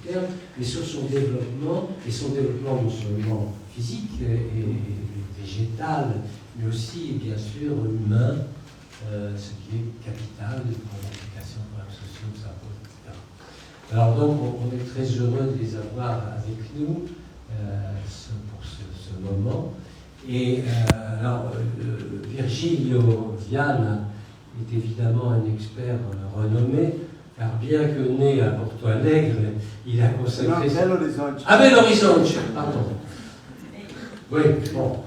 terme, mais sur son développement, et son développement non seulement physique et végétal, mais aussi, bien sûr, humain, ce qui est capital pour l'implication des problèmes sociaux que ça pose, etc. Alors donc, on est très heureux de les avoir avec nous pour ce moment. Et alors, Virgílio Viana est évidemment un expert renommé, car bien que né à Porto Alegre, il a consacré... Belo Horizonte. Ah, Belo Horizonte, pardon. Oui, bon.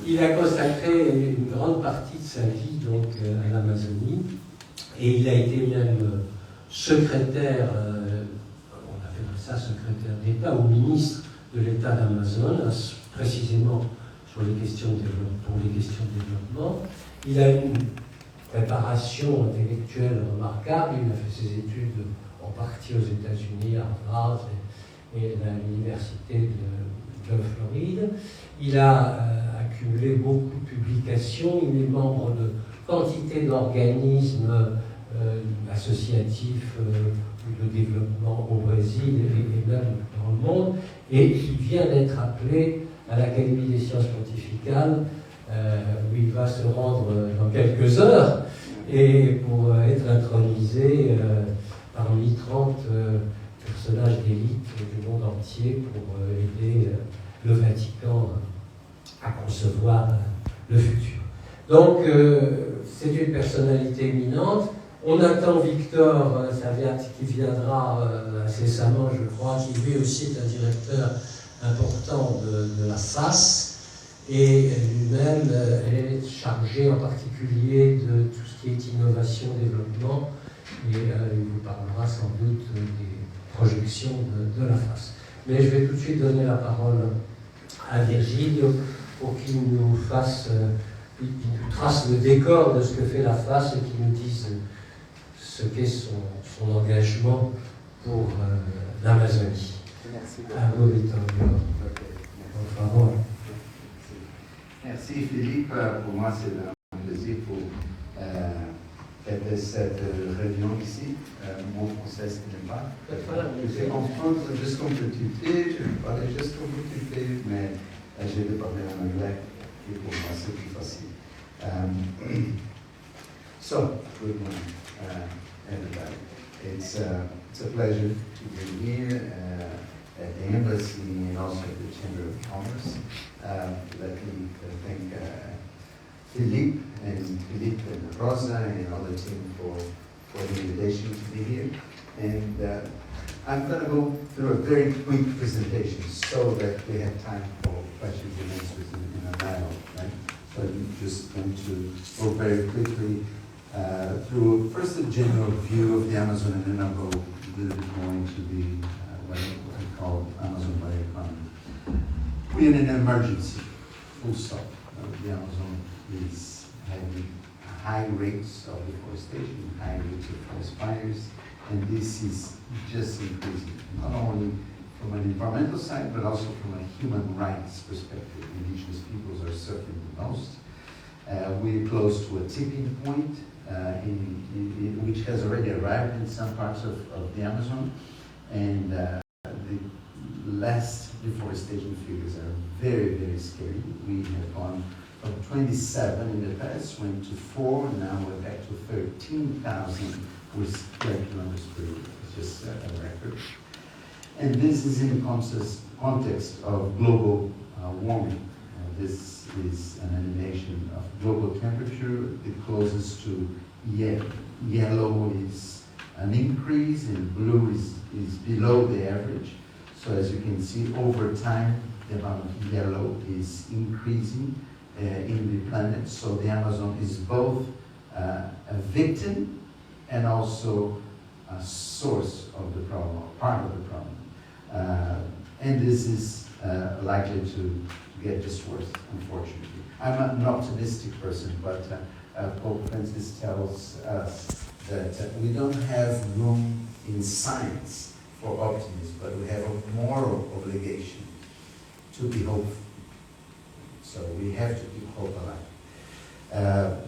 Il a consacré une grande partie de sa vie donc, à l'Amazonie, et il a été même secrétaire, on appelle ça secrétaire d'État ou ministre de l'État d'Amazonas, précisément pour les questions de développement. Il a une préparation intellectuelle remarquable. Il a fait ses études en partie aux États-Unis, à Harvard et à l'université de Floride. Il a accumulé beaucoup de publications. Il est membre de quantité d'organismes associatifs de développement au Brésil et même dans le monde. Et il vient d'être appelé à l'Académie des sciences pontificales, où il va se rendre dans quelques heures, et pour être intronisé parmi 30 personnages d'élite du monde entier pour aider le Vatican à concevoir le futur. Donc, c'est une personnalité éminente. On attend Victor Salviati qui viendra incessamment, je crois, qui lui aussi est un directeur important de la FAS, et lui-même est chargé en particulier de tout ce qui est innovation, développement, et il vous parlera sans doute des projections de la FAS. Mais je vais tout de suite donner la parole à Virgílio pour qu'il nous fasse, il nous trace le décor de ce que fait la FAS et qu'il nous dise ce qu'est son engagement pour l'Amazonie. Merci À vous, Vittorio. Merci Philippe. Pour moi, c'est un plaisir pour faire cette réunion ici. Mon français, ce n'est pas. En France, juste comme tu fais, je parlais juste comme tu fais, mais je vais parler en anglais, et pour moi, c'est plus facile. So, good morning, everybody. It's a pleasure to be here at the Embassy and also at the Chamber of Commerce. Let me thank Philippe and Rosa and all the team for the invitation to be here. And I'm going to go through a very quick presentation so that we have time for questions and answers in a dialogue, right? So I'm just going to go very quickly through first a general view of the Amazon, and then I'll go a little bit more into the what I call Amazon bioeconomy. We're in an emergency, full stop. The Amazon is having high rates of deforestation, high rates of forest fires, and this is just increasing, not only from an environmental side, but also from a human rights perspective. Indigenous peoples are suffering the most. We're close to a tipping point, which has already arrived in some parts of the Amazon, and the last deforestation figures are very, very scary. We have gone from 27 in the past, went to 4, now we're back to 13,000 with square kilometers per year. It's just a record. And this is in context of global warming. This is an animation of global temperature. The closest to yellow is an increase, and blue is below the average. So as you can see, over time, the amount of yellow is increasing in the planet. So the Amazon is both a victim and also a source of the problem, or part of the problem. And this is likely to get just worse, unfortunately. I'm an optimistic person, but Pope Francis tells us that we don't have room in science for optimism, but we have a moral obligation to be hopeful. So we have to keep hope alive.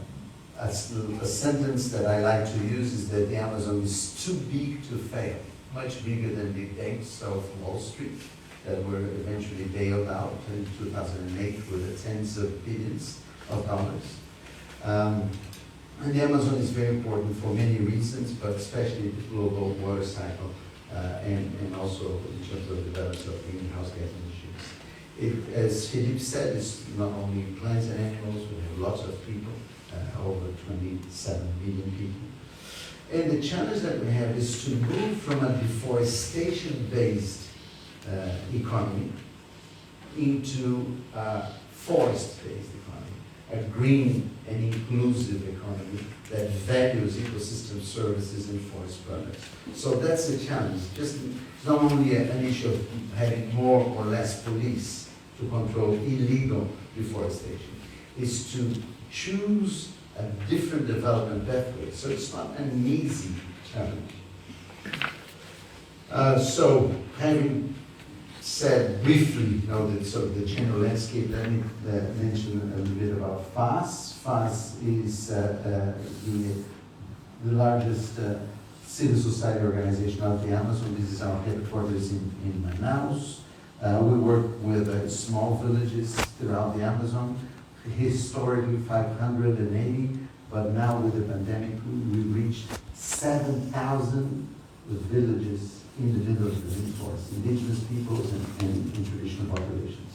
a sentence that I like to use is that the Amazon is too big to fail, much bigger than the banks of Wall Street that were eventually bailed out in 2008 with the tens of billions of dollars. And the Amazon is very important for many reasons, but especially the global water cycle and also in terms of the balance of greenhouse gas emissions. As Philippe said, it's not only plants and animals, we have lots of people, over 27 million people. And the challenge that we have is to move from a deforestation-based economy into a forest-based economy, a green and inclusive economy that values ecosystem services and forest products. So that's the challenge. Just it's not only an issue of having more or less police to control illegal deforestation. It's to choose a different development pathway. So it's not an easy challenge. So having said briefly, the general landscape, let me mention a little bit about FAS. FAS is the largest civil society organization of the Amazon. This is our headquarters in Manaus. We work with small villages throughout the Amazon, historically 580, but now with the pandemic, we reached 7,000 villages, individuals within forests, indigenous peoples and traditional populations.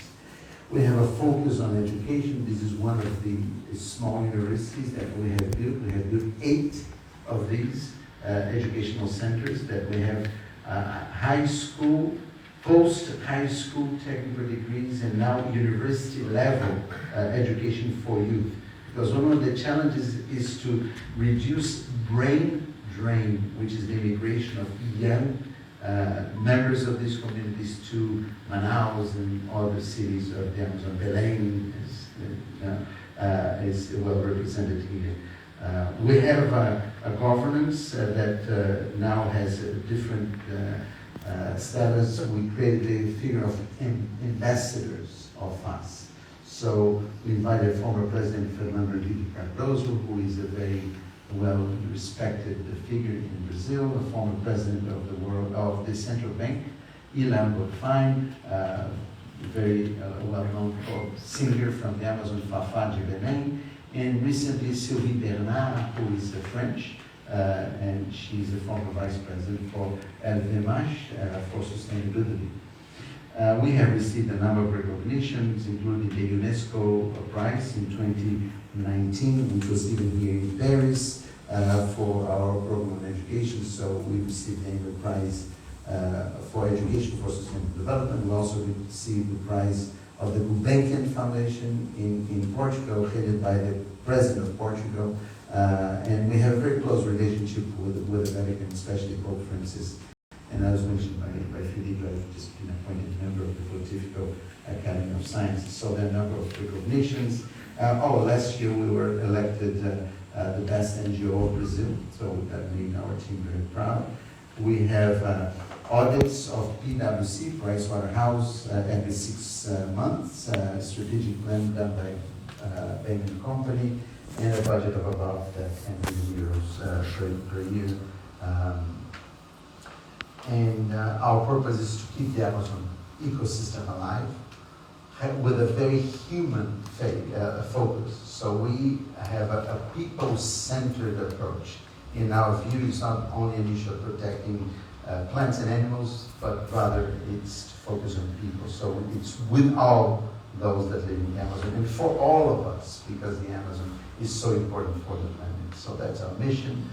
We have a focus on education. This is one of the small universities that we have built. We have built 8 of these educational centers that we have high school, post-high school technical degrees, and now university level education for youth. Because one of the challenges is to reduce brain drain, which is the immigration of young members of these communities to Manaus and other cities of the Amazon. Belém is well represented here. We have a governance that now has a different status. We created a figure of ambassadors of FAS. So we invited former President Fernando Henrique Cardoso, who is a very well-respected figure in Brazil, a former president of the central bank, Ilan Boudfine, very well-known singer from the Amazon, Fafá de Belém, and recently Sylvie Bernard, who is French, and she's a former vice president for LVMH for sustainability. We have received a number of recognitions, including the UNESCO Prize in 2019, which was given here in Paris for our program on education. So we received the prize for education for sustainable development. We also received the prize of the Gulbenkian Foundation in Portugal, headed by the President of Portugal. And we have a very close relationship with the Vatican, especially Pope Francis. And as mentioned by Philippe, I've just been appointed member of the Pontifical Academy of Sciences. So there are a number of recognitions. Last year we were elected the best NGO of Brazil, so that made our team very proud. We have audits of PwC, Pricewaterhouse, every 6 months, strategic plan done by Bain & Company, and a budget of about 10 million euros per year. And our purpose is to keep the Amazon ecosystem alive with a very human focus. So we have a people-centered approach. In our view, it's not only an issue of protecting plants and animals, but rather it's focused on people. So it's with all those that live in the Amazon and for all of us, because the Amazon is so important for the planet. So that's our mission.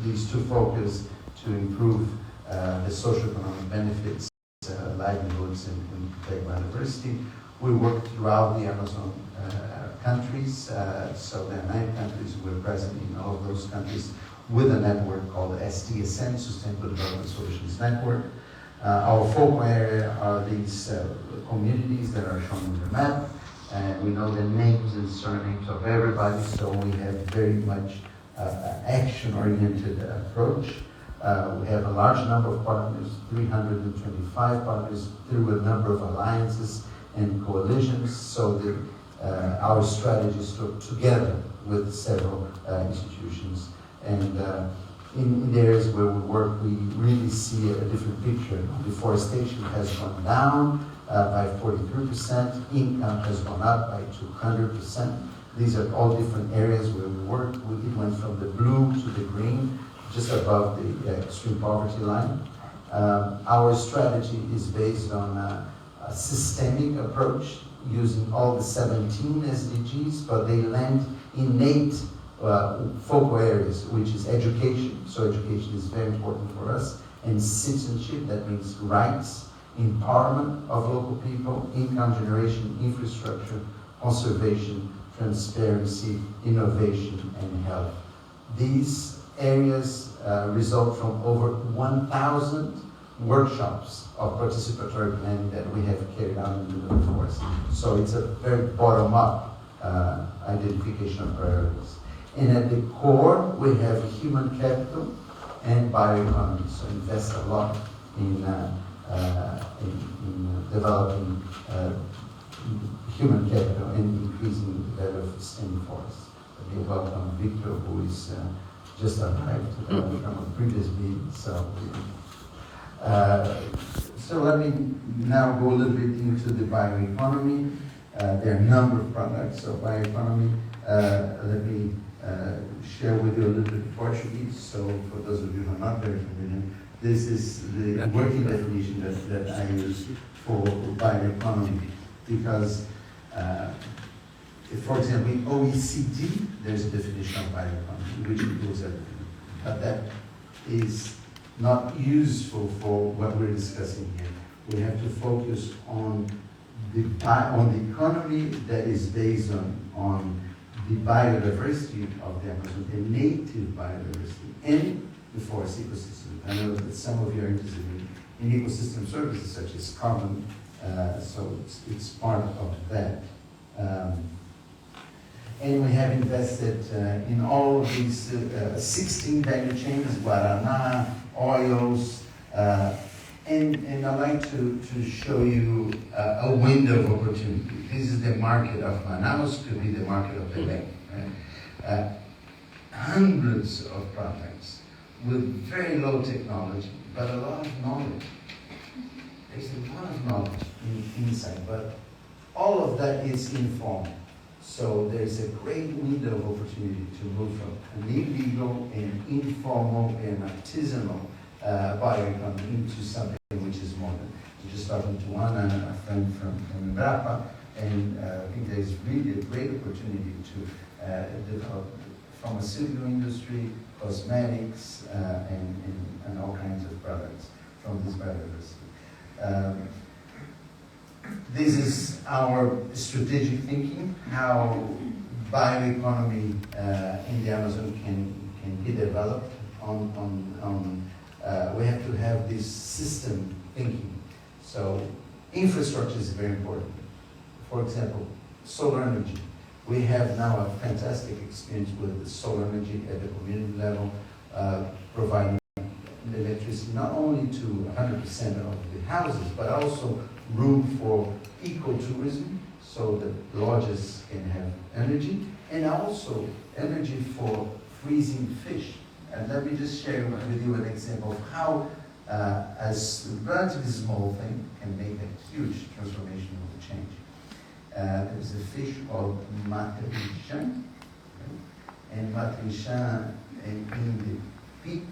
These two focus to improve the socio-economic benefits, livelihoods, and protect biodiversity. We work throughout the Amazon countries, so there are 9 countries. We're present in all of those countries with a network called SDSN, Sustainable Development Solutions Network. Our focal area are these communities that are shown on the map, and we know the names and surnames of everybody, so we have very much action-oriented approach. We have a large number of partners, 325 partners, through a number of alliances and coalitions, so that our strategy is to together with several institutions. And in the areas where we work, we really see a different picture. Deforestation has gone down by 43%, income has gone up by 200%. These are all different areas where we work. We went from the blue to the green, just above the extreme poverty line. Our strategy is based on a systemic approach, using all the 17 SDGs, but they land in 8 focal areas, which is education. So education is very important for us. And citizenship, that means rights, empowerment of local people, income generation, infrastructure, conservation, transparency, innovation, and health. These areas result from over 1,000 workshops of participatory planning that we have carried out in the force. So it's a very bottom-up identification of priorities. And at the core, we have human capital and bioeconomy. So invest a lot in developing human capital and increasing the value of standing forests. We welcome Victor, who is just arrived from a previous meeting. So let me now go a little bit into the bioeconomy. There are a number of products of bioeconomy. Let me share with you a little bit of Portuguese. So for those of you who are not very familiar, this is the working definition that I use for bioeconomy. Because, for example, in OECD, there's a definition of bioeconomy, which includes everything. But that is not useful for what we're discussing here. We have to focus on the economy that is based on the biodiversity of the Amazon, the native biodiversity, and the forest ecosystem. I know that some of you are interested in ecosystem services such as carbon, so it's part of that. And we have invested in all of these 16 value chains, Guaraná, oils, and I'd like to show you a window of opportunity. This is the market of Manaus, could be the market of Belém. Right? Hundreds of products with very low technology, but a lot of knowledge. There's a lot of knowledge inside, but all of that is informal. So there's a great window of opportunity to move from an illegal and informal and artisanal bioeconomy into something which is modern. I'm just talking to one, a friend from Embrapa, and I think there's really a great opportunity to develop pharmaceutical industry, cosmetics, and all kinds of products from this biodiversity. This is our strategic thinking, how bioeconomy in the Amazon can be developed we have to have this system thinking. So infrastructure is very important. For example, solar energy. We have now a fantastic experience with the solar energy at the community level, providing electricity not only to 100% of the houses, but also room for ecotourism, so that lodges can have energy, and also energy for freezing fish. And let me just share with you an example of how a relatively small thing can make a huge transformation of the change. There's a fish called matrishan, and matrishan in the peak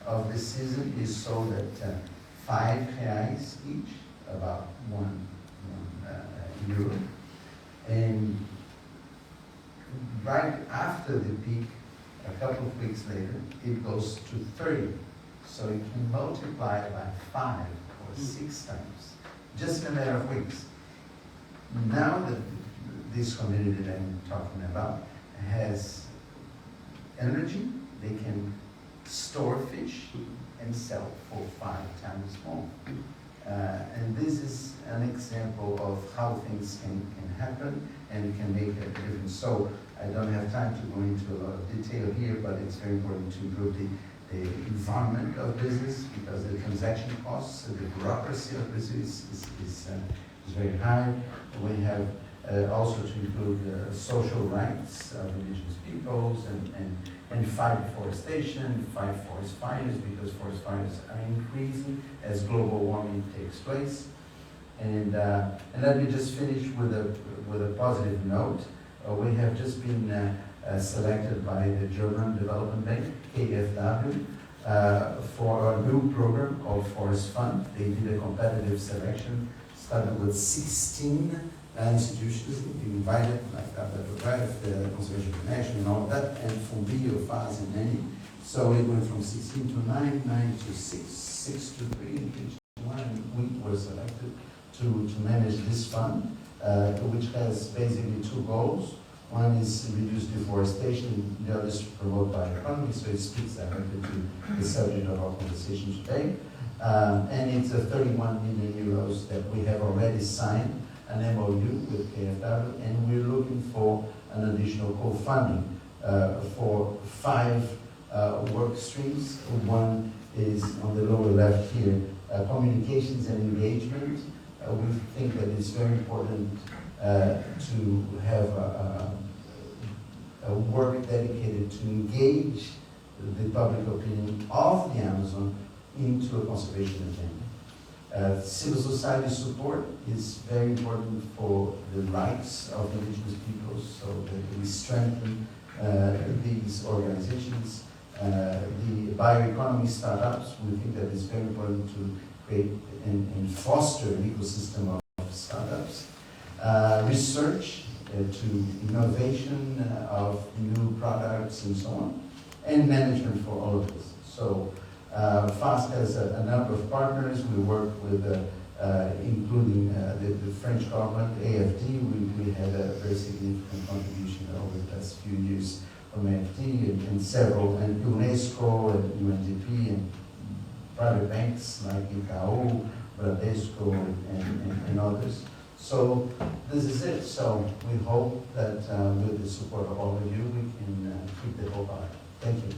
of the season is sold at €5 each, about €1. And right after the peak, a couple of weeks later, it goes to 30. So it can multiply by 5 or 6 times, just in a matter of weeks. Now that this community that I'm talking about has energy, they can store fish and sell for 5 times more. And this is an example of how things can happen and can make a difference. So I don't have time to go into a lot of detail here, but it's very important to improve the environment of business, because the transaction costs, the bureaucracy of business is very high. We have also to include social rights of indigenous peoples and fight deforestation, fight forest fires, because forest fires are increasing as global warming takes place. And let me just finish with a positive note. We have just been selected by the German Development Bank, KfW, for a new program called Forest Fund. They did a competitive selection, started with 16 institutions invited, like the Conservation Connection and all that, and from Bio, FAS, and many. So it went from 16 to 9, 9 to 6, 6 to 3, and we were selected to manage this fund, which has basically two goals. One is reduce deforestation, the other is to promote bioeconomy, so it speaks directly to the subject of our conversation today. And it's 31 million euros that we have already signed an MOU with KfW, and we're looking for an additional co-funding for 5 work streams. One is on the lower left here, communications and engagement. We think that it's very important to have a work dedicated to engage the public opinion of the Amazon into a conservation agenda. Civil society support is very important for the rights of indigenous peoples, so that we strengthen these organizations. The bioeconomy startups, we think that it's very important to create and foster an ecosystem of startups. Research to innovation of new products and so on, and management for all of this. So FAST has a number of partners. We work with, including the French government, AFD. We had a very significant contribution over the past few years from AFD and several, and UNESCO and UNDP and private banks like ICAO, Bradesco, and others. So this is it. So we hope that with the support of all of you, we can keep the hope alive. Thank you.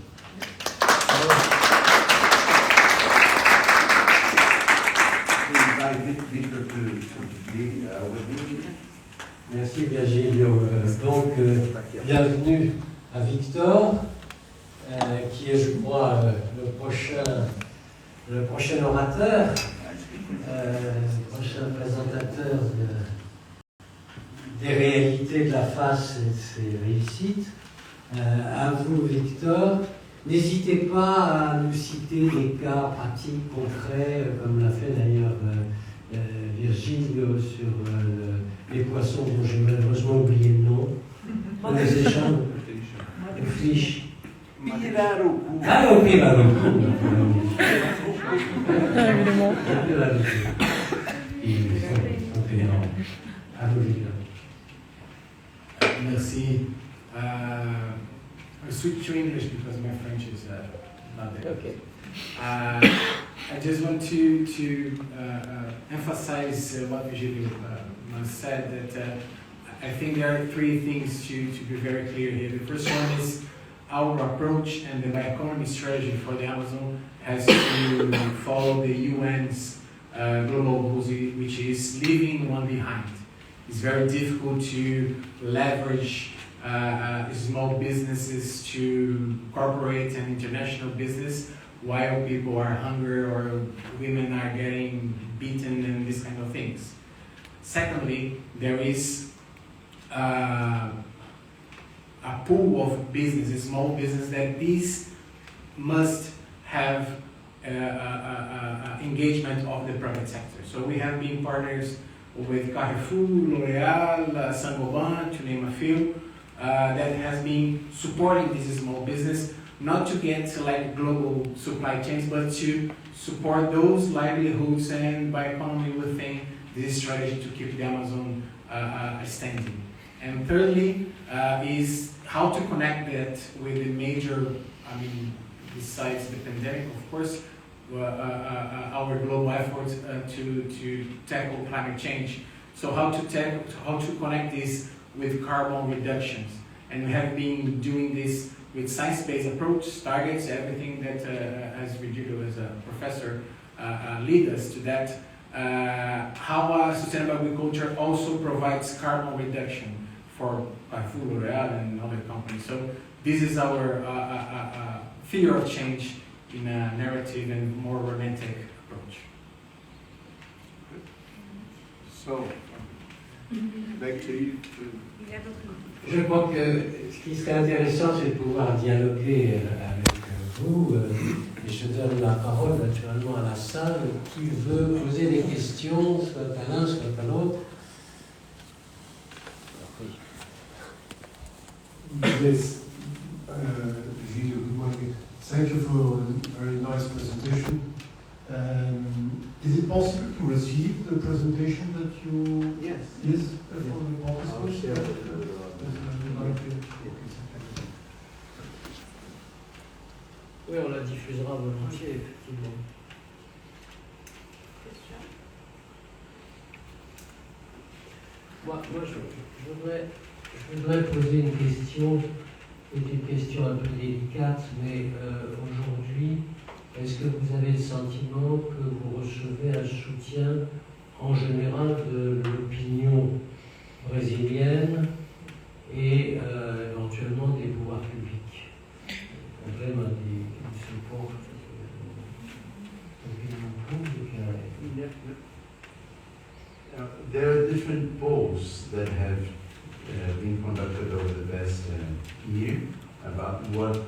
Victor to be with me. Merci Virgílio. Donc, bienvenue à Victor, qui est, je crois, le prochain orateur, le prochain présentateur des réalités de la face et de ses réussites. À vous, Victor. N'hésitez pas à nous citer des cas pratiques, concrets, comme l'a fait d'ailleurs Virgílio sur les poissons dont j'ai malheureusement oublié le nom. Les échanges, les fiches. Pirarucu. Ah, au Pirarucu. Évidemment. À vous, Victor. Merci. I'll switch to English because my French is not there. Okay. I just want to emphasize what Virgílio said, that I think there are 3 things to be very clear here. The first one is our approach and the bioeconomy strategy for the Amazon has to follow the UN's global goals, which is leaving one behind. It's very difficult to leverage small businesses to corporate and international business while people are hungry or women are getting beaten and these kind of things. Secondly, there is a pool of businesses, small business, that these must have engagement of the private sector. So we have been partners with Carrefour, L'Oréal, Saint-Gobain, to name a few, that has been supporting this small business, not to get like global supply chains, but to support those livelihoods and bioeconomy within this strategy to keep the Amazon standing. And thirdly, is how to connect that with the major, besides the pandemic, of course, our global efforts to tackle climate change. So how to connect this with carbon reductions. And we have been doing this with science-based approach, targets, everything that, as Virgílio as a professor, lead us to that. how sustainable agriculture also provides carbon reduction for food, L'Oréal and other companies. So this is our fear of change in a narrative and more romantic approach. So, back to you. Je crois que ce qui serait intéressant, c'est de pouvoir dialoguer avec vous. Et je donne la parole naturellement à la salle. Qui veut poser des questions, soit à l'un, soit à l'autre? Yes, Virgílio, good morning. Thank you for a very nice presentation. Is it possible to receive the presentation that you... Yes. Yes, for the I'll share it participants? with Oui, on la diffusera volontiers, effectivement. Moi je voudrais poser une question, qui est une question un peu délicate, mais aujourd'hui, est-ce que vous avez le sentiment que vous recevez un soutien en général de l'opinion brésilienne et éventuellement des pouvoirs publics? Vraiment des support l'opinion publique. There are different polls that have been conducted over the past year about what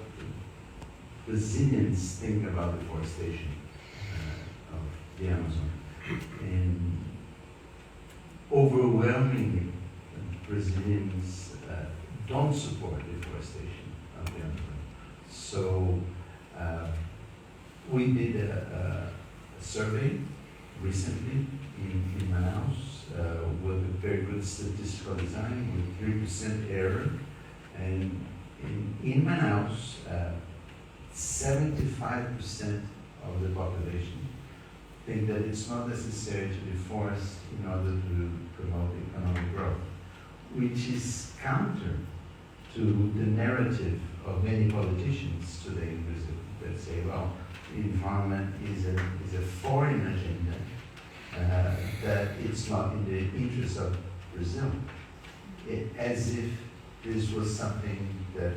Brazilians think about deforestation of the Amazon. And overwhelmingly, Brazilians don't support deforestation of the Amazon. So we did a survey recently in Manaus with a very good statistical design with 3% error. And in Manaus, 75% of the population think that it's not necessary to deforest in order to promote economic growth, which is counter to the narrative of many politicians today in Brazil that say, well, the environment is a foreign agenda, that it's not in the interest of Brazil, as if this was something that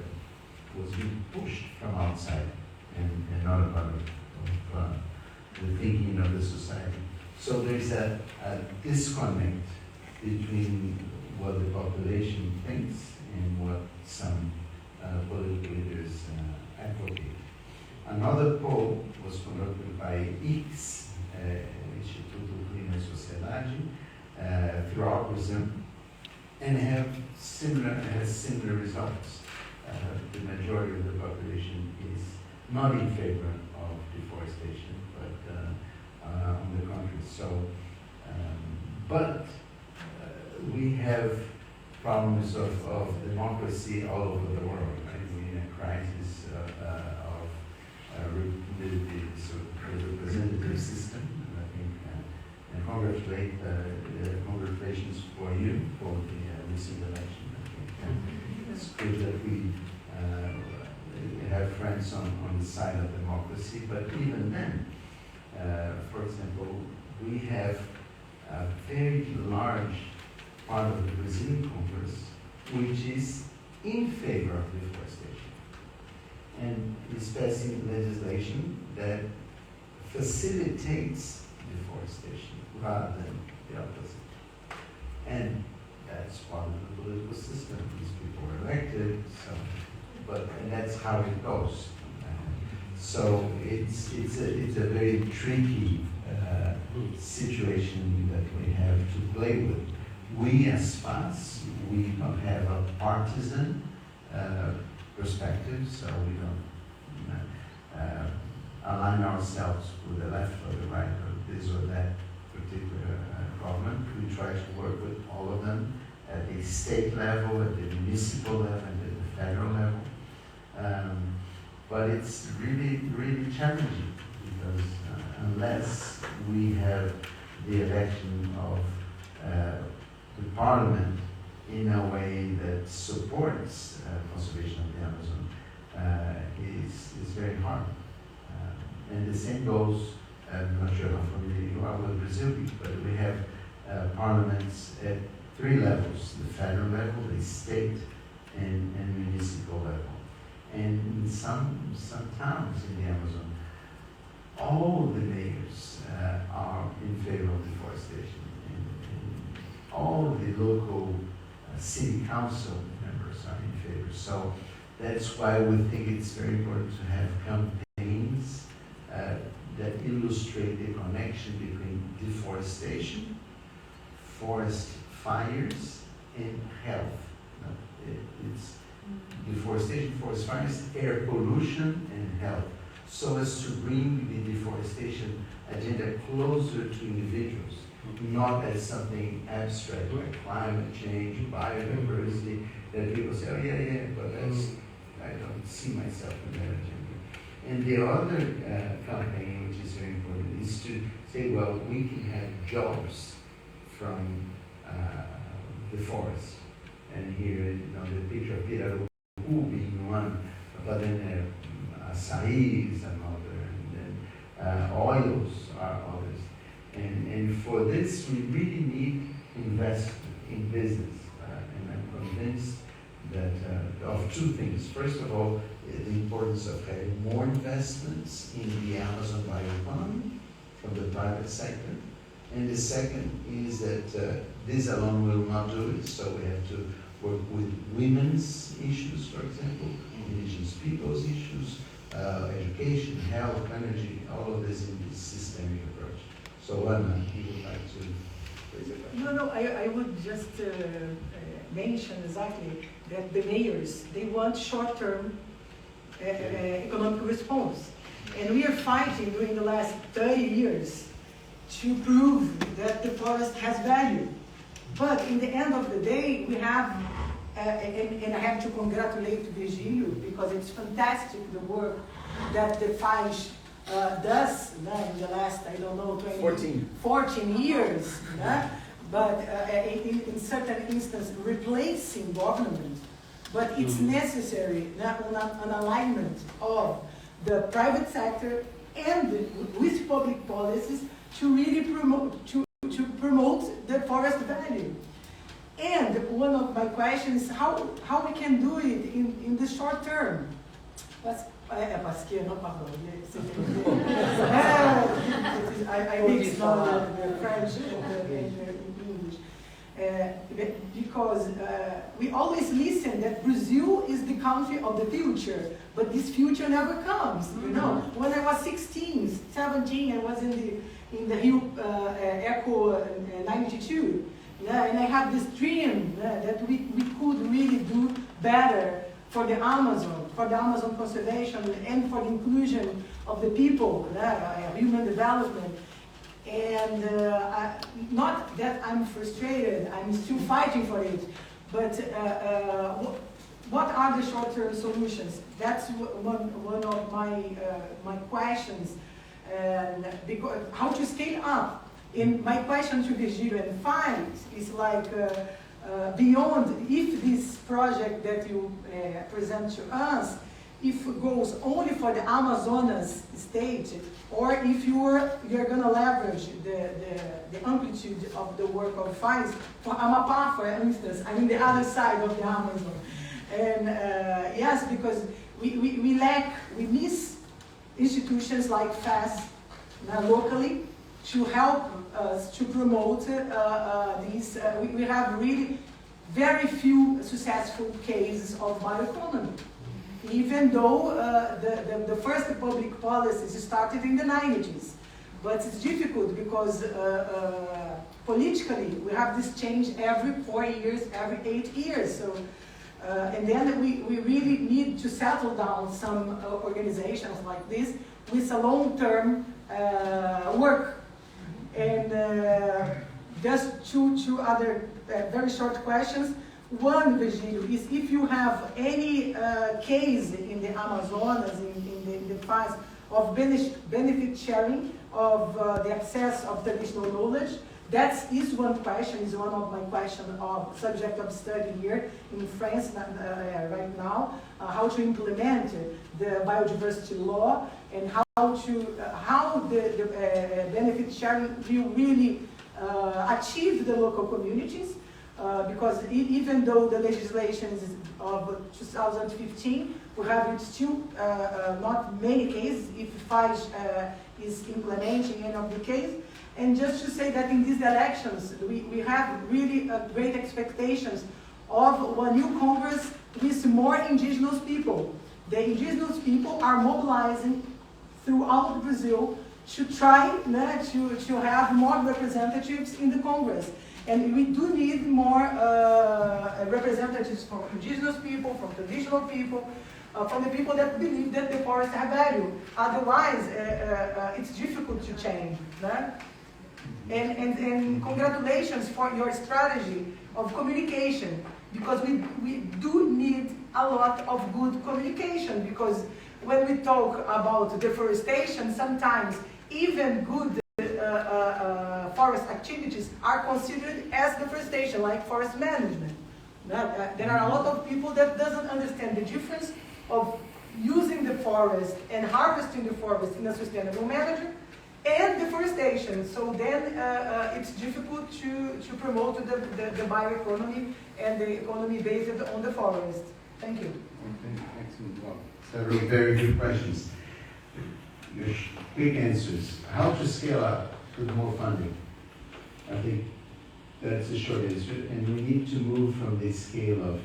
was being pushed from outside and not a part of the thinking of the society. So there's a disconnect between what the population thinks and what some political leaders advocate. Another poll was conducted by IX, Instituto Clima e Sociedade, throughout Brazil, and has similar results. The majority of the population is not in favor of deforestation, but on the contrary. So, but we have problems of democracy all over the world. Right? We're in a crisis of the representative system. I think, and congratulations for you for the recent election. I think it's good that we have friends on the side of democracy, but even then, for example, we have a very large part of the Brazilian Congress which is in favor of deforestation and is passing legislation that facilitates deforestation rather than the opposite. And that's part of the political system. These people are elected, and that's how it goes. So it's a very tricky situation that we have to play with. We as FAS, we don't have a partisan perspective, so we don't align ourselves with the left or the right or this or that particular government. We try to work with all of them at the state level, at the municipal level, and at the federal level. But it's really, really challenging because unless we have the election of the parliament in a way that supports conservation of the Amazon, is very hard. And the same goes, I'm not sure how familiar you are only Brazil, but we have parliaments at 3 levels: the federal level, the state, and municipal level. And in some towns in the Amazon, all the mayors are in favor of deforestation, and all the local city council members are in favor. So that's why we think it's very important to have campaigns that illustrate the connection between deforestation, forest fires, and health. It's deforestation, forest fires, air pollution, and health, so as to bring the deforestation agenda closer to individuals, not as something abstract like climate change, biodiversity, that people say, oh yeah, but that's, I don't see myself in that agenda. And the other campaign, which is very important, is to say, well, we can have jobs from the forest. And here, the picture of Pirarucu being one, but then açaí is another, and then oils are others. And for this, we really need investment in business. And I'm convinced that of 2 things. First of all, the importance of having more investments in the Amazon bioeconomy from the private sector. And the second is that this alone will not do it, so we have to work with women's issues, for example, indigenous people's issues, education, health, energy, all of this in this systemic approach. So Anna, you would like to raise a question? No, I would just mention exactly that the mayors, they want short-term economic response. And we are fighting during the last 30 years to prove that the forest has value. But in the end of the day, we have, and I have to congratulate Virgílio, because it's fantastic the work that the FAIS does in the last, 14 years. But in certain instances, replacing government. But it's necessary an alignment of the private sector and with public policies to really promote the forest value. And one of my questions is how we can do it in the short term. I mix the French and English. Because we always listen that Brazil is the country of the future, but this future never comes. When I was 16, 17, I was in the Rio Eco 92, and I have this dream that we could really do better for the Amazon conservation, and for the inclusion of the people, human development. And not that I'm frustrated, I'm still fighting for it, but what are the short-term solutions? That's one of my questions, and because how to scale up. And my question to Virgílio and FAIS is like, beyond, if this project that you present to us, if it goes only for the Amazonas state, or if you're going to leverage the amplitude of the work of FAIS for Amapá, for instance, the other side of the Amazon. And yes, because we miss institutions like FAS locally to help us to promote these. We have really very few successful cases of bioeconomy. Even though the first public policies started in the 90s. But it's difficult because politically we have this change every 4 years, every 8 years. So, and then we really need to settle down some organizations like this with a long-term work. And just two other very short questions. One, Virgílio, is if you have any case in the Amazonas, in the phase of benefit sharing, of the access of traditional knowledge That is one question, is one of my questions of subject of study here in France right now, how to implement the biodiversity law and how the benefit sharing will really achieve the local communities. Because even though the legislation is of 2015, we have still not many cases, if FAIS is implementing any of the case. And just to say that in these elections, we have really great expectations of a new Congress with more indigenous people. The indigenous people are mobilizing throughout Brazil to try to have more representatives in the Congress. And we do need more representatives from indigenous people, from traditional people, from the people that believe that the forests have value. Otherwise, it's difficult to change. Right? And congratulations for your strategy of communication, because we do need a lot of good communication, because when we talk about deforestation, sometimes even good forest activities are considered as deforestation, like forest management. There are a lot of people that doesn't understand the difference of using the forest and harvesting the forest in a sustainable manner and deforestation. So then it's difficult to promote the bioeconomy and the economy based on the forest. Thank you. Okay, excellent. Well, several very good questions. Your quick answers. How to scale up with more funding? I think that's a short answer. And we need to move from the scale of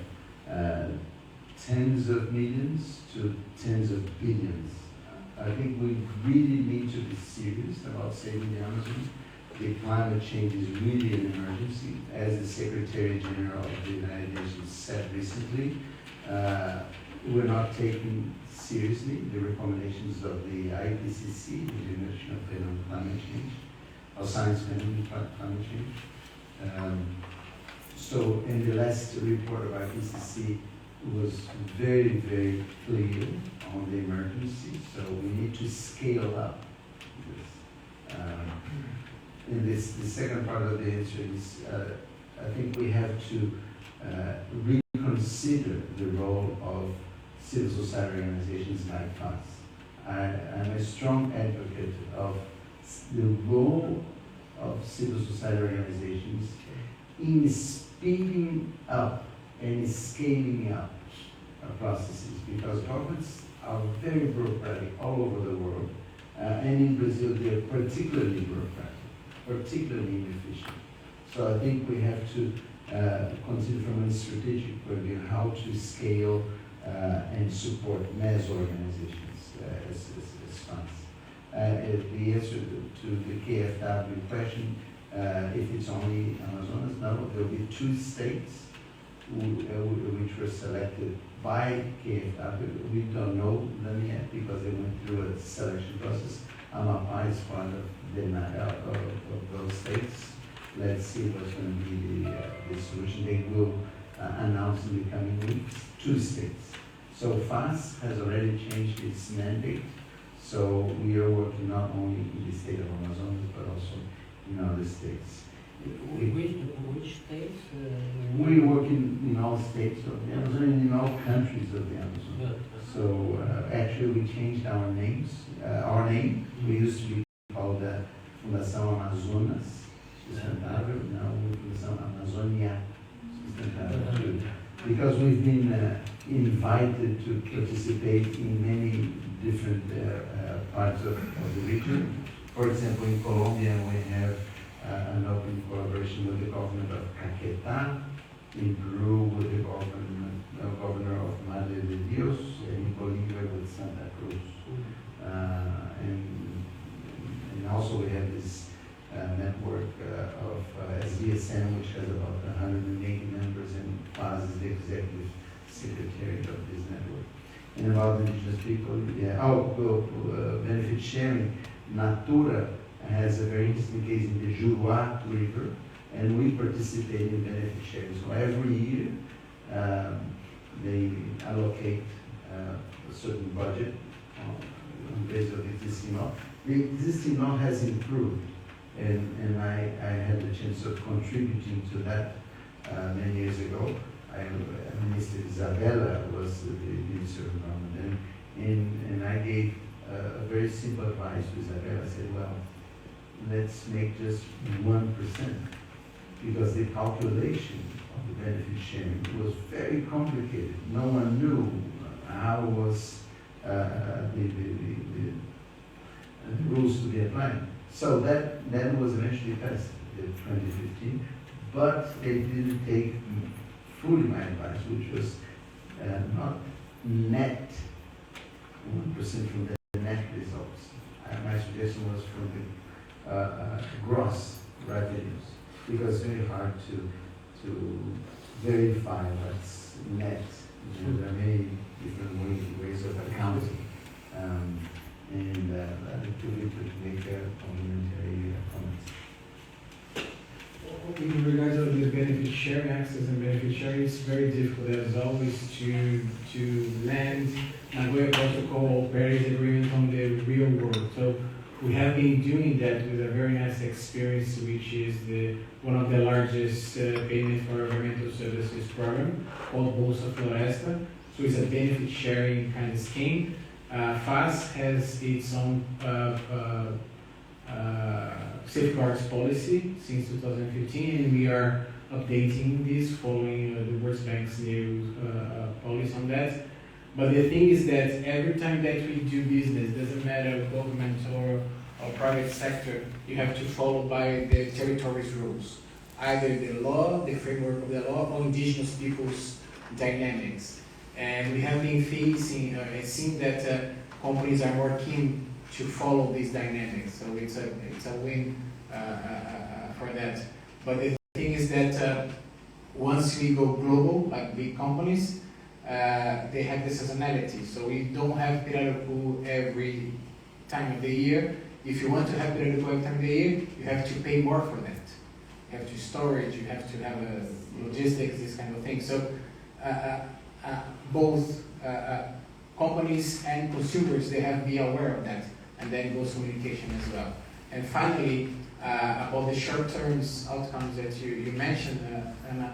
tens of millions to tens of billions. I think we really need to be serious about saving the Amazon. The climate change is really an emergency. As the Secretary General of the United Nations said recently, we're not taking seriously the recommendations of the IPCC, the International Panel on Climate Change, or Science Panel on Climate Change. So in the last report of IPCC, was very, very clear on the emergency, so we need to scale up this. And the second part of the answer is, I think we have to reconsider the role of civil society organizations like us. I'm a strong advocate of the role of civil society organizations in speeding up and scaling up processes, because governments are very bureaucratic all over the world, and in Brazil they are particularly bureaucratic, particularly inefficient. So I think we have to consider from a strategic point of view how to scale and support mass organizations as funds. The answer to the KFW question, if it's only Amazonas, no, there will be 2 states which were selected by KFW. We don't know them yet because they went through a selection process. Amapá is part of those states. Let's see what's going to be the solution. They will announce in the coming weeks 2 states. So FAS has already changed its mandate. So we are working not only in the state of Amazonas, but also in other states. Which states? We work in all states of the Amazon and in all countries of the Amazon. So actually we changed our names. Our name, we used to be called Fundação Amazonas Sustentável, now we're Fundação Amazônia Sustentável, because we've been invited to participate in many different parts of the region. For example, in Colombia we have an open collaboration with the government of Caquetá, in Peru with the governor of Madre de Dios, and in Bolivia with Santa Cruz. And also we have this network of SDSM, which has about 180 members, and Paz is the executive secretary of this network. And about indigenous people, benefit sharing, Natura has a very interesting case in the Juruá River, and we participate in benefit sharing. So every year, they allocate a certain budget on the basis of the existing law. The existing law has improved and I had the chance of contributing to that many years ago. Minister Isabella was the Minister of Environment, and I gave a very simple advice to Isabella. I said, well, let's make just 1%, because the calculation of the benefit sharing was very complicated. No one knew how was the rules to be applied. So that was eventually passed in 2015, but they didn't take fully my advice, which was not net 1% from the net results. My suggestion was from the gross revenues, because it's very hard to verify what's net. There are many different ways of accounting. And to make a complimentary comments. In regards to the benefit sharing, access and benefit sharing, it's very difficult as always to land Nagoya Protocol Paris Agreement on the real world. So we have been doing that with a very nice experience, which is one of the largest payment for environmental services program called Bolsa Floresta. So it's a benefit sharing kind of scheme. FAS has its own safeguards policy since 2015, and we are updating this following the World Bank's new policy on that. But the thing is that every time that we do business, doesn't matter government or private sector, you have to follow by the territory's rules, either the law, the framework of the law, or indigenous people's dynamics. And we have been facing, it seems that companies are more keen to follow these dynamics. So it's a win for that. But the thing is that once we go global, like big companies, they have the seasonality. So we don't have Pirarucu every time of the year. If you want to have Pirarucu every time of the year, you have to pay more for that. You have to storage, you have to have logistics, this kind of thing. So both companies and consumers, they have to be aware of that, and then goes communication as well. And finally, about the short-term outcomes that you mentioned, Anna,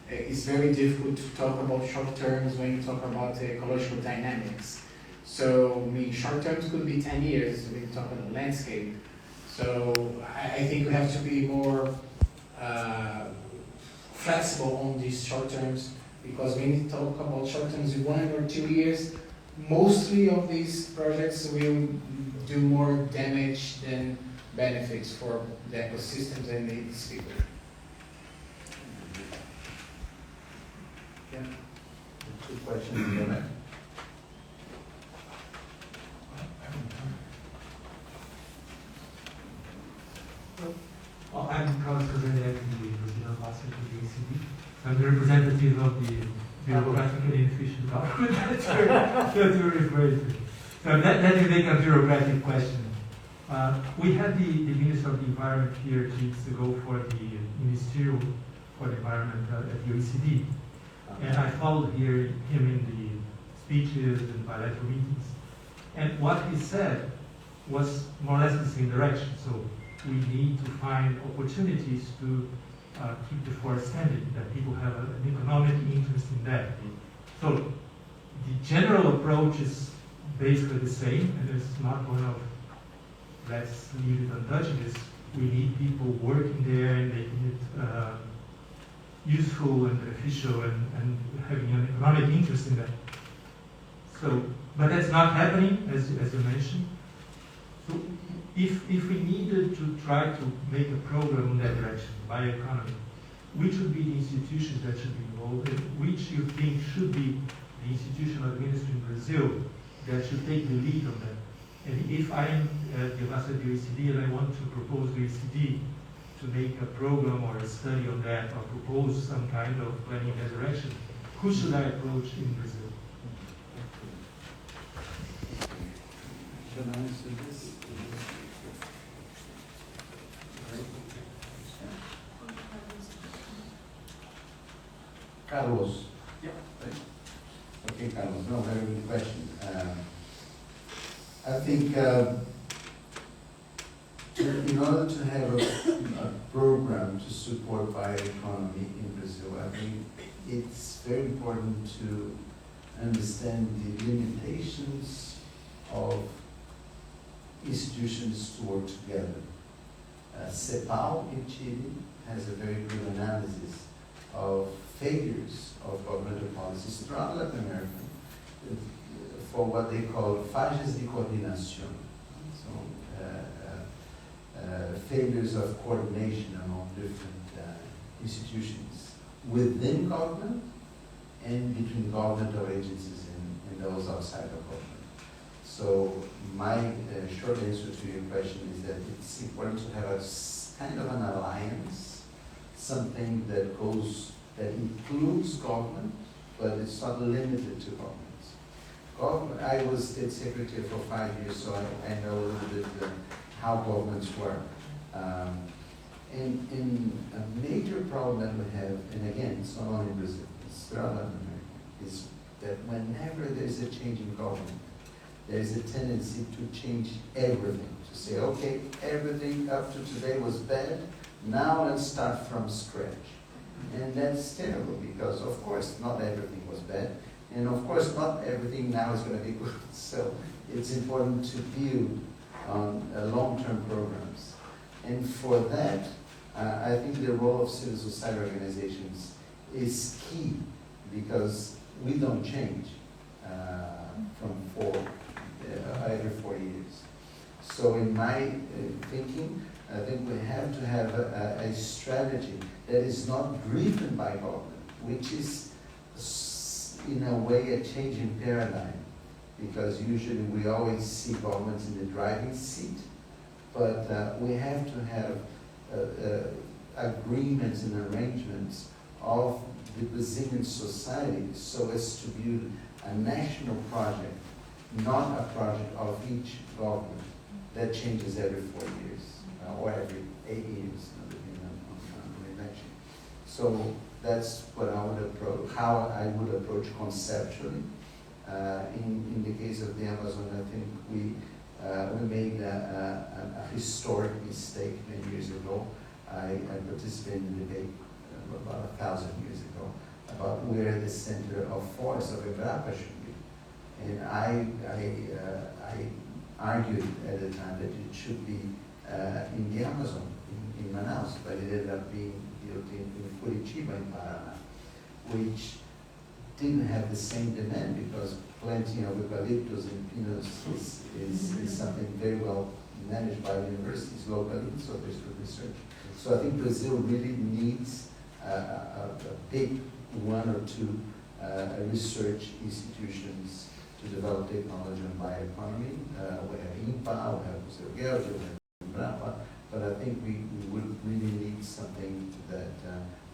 it's very difficult to talk about short terms when you talk about ecological dynamics. So, I mean, short terms could be 10 years when you talk about the landscape. So, I think we have to be more flexible on these short terms, because when you talk about short terms in 1 or 2 years, mostly of these projects will do more damage than benefits for the ecosystems and its people. Yeah. Two questions in the back. Well, I'm Carlos Ferreira, the Brazilian ambassador to the OECD. I'm the representative of the bureaucratic and inefficient government that you're referring to. So let me make a bureaucratic question. We had the Minister of the Environment here 2 weeks ago for the Ministerial for the Environment at the OECD. And I followed him in the speeches and bilateral meetings. And what he said was more or less the same direction. So we need to find opportunities to keep the forest standing, that people have an economic interest in that. So the general approach is basically the same, and it's not one of let's leave it untouched. We need people working there and making it useful and beneficial and having an economic interest in that. So, but that's not happening, as you mentioned. So if we needed to try to make a program in that direction, bioeconomy, which would be the institutions that should be involved, and which you think should be the institution of the ministry in Brazil that should take the lead on that? And if I'm the ambassador to the OECD and I want to propose to the OECD to make a program or a study on that, or propose some kind of planning in that direction, who should I approach in Brazil? Should I answer this? Carlos. Yeah. Okay, Carlos. No, very good question. I think in order order to have a program to support bioeconomy in Brazil, I think it's very important to understand the limitations of institutions to work together. CEPAL in Chile has a very good analysis of failures of governmental policies throughout Latin America for what they call falhas de coordinación. So, failures of coordination among different institutions within government and between governmental agencies and those outside of government. So my short answer to your question is that it's important to have a kind of an alliance, something that includes government, but it's not limited to governments. I was state secretary for 5 years, so I know a little bit how governments work. And a major problem that we have, and again, it's not only in Brazil, it's throughout Latin America, is that whenever there's a change in government, there's a tendency to change everything, to say, okay, everything up to today was bad, now let's start from scratch. And that's terrible because, of course, not everything was bad, and of course, not everything now is going to be good. So it's important to build on long-term programs. And for that, I think the role of civil society organizations is key because we don't change every 4 years. So in my thinking, I think we have to have a strategy that is not driven by government, which is in a way a change in paradigm, because usually we always see governments in the driving seat, but we have to have agreements and arrangements of the Brazilian society so as to build a national project, not a project of each government that changes every 4 years or every 8 years, depending on the election. So that's what I would approach, how I would approach conceptually. In the case of the Amazon, I think we made a historic mistake many years ago. I participated in a debate about 1,000 years ago about where the center of force of Embrapa should be. And I argued at the time that it should be in the Amazon, in Manaus, but it ended up being built in Curitiba, in Paraná, which didn't have the same demand because planting of eucalyptus and pinos is something very well managed by universities locally, so there's good research. So I think Brazil really needs a big one or two research institutions to develop technology and bioeconomy. We have INPA, we have Virgílio, we have Embrapa, but I think we would really need something that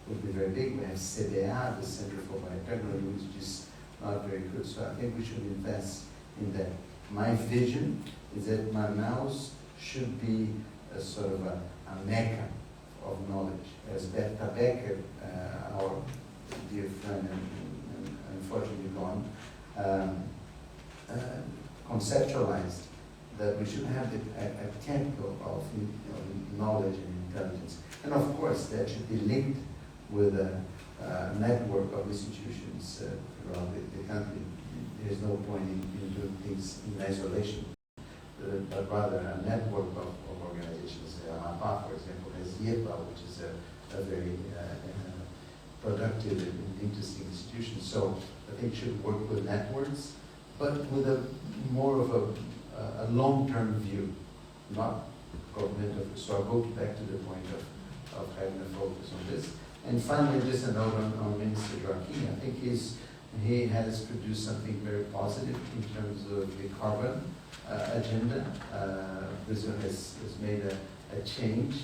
would be very big. We have CDA, the Center for Biotechnology, which is not very good, so I think we should invest in that. My vision is that Manaus should be a sort of a mecca of knowledge, as Berta Becker, our dear friend and unfortunately gone, conceptualized that we should have a temple of knowledge and intelligence. And of course, that should be linked with a network of institutions around the country. There's no point in doing things in isolation, but rather a network of organizations. Amapá, for example, has IEPA, which is a very productive and interesting institution. So I think it should work with networks, but with a more of a long-term view, not governmental. So I'll go back to the point of having a focus on this. And finally, just a note on Minister Joaquim. I think he has produced something very positive in terms of the carbon agenda. Brazil has made a change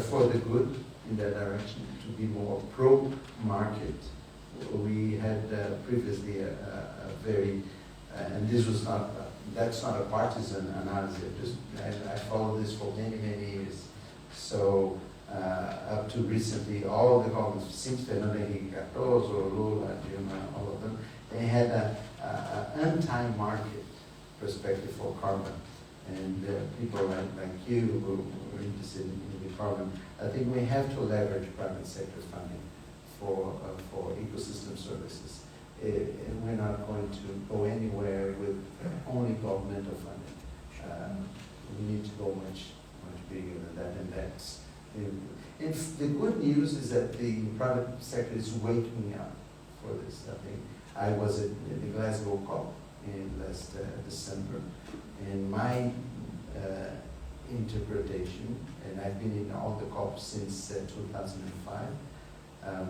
for the good in that direction, to be more pro-market. We had previously a very, and this was not, that's not a partisan analysis, I followed this for many, many years. So up to recently, all the governments, since Fernando Henrique Cardoso, Lula, Dilma, all of them, they had an anti-market perspective for carbon. And people like you, who we're interested in the program. I think we have to leverage private sector funding for ecosystem services. We're not going to go anywhere with only governmental funding. We need to go much bigger than that, and that's. The good news is that the private sector is waking up for this. I think I was at the Glasgow COP in last December, and my interpretation, and I've been in all the COPs since 2005,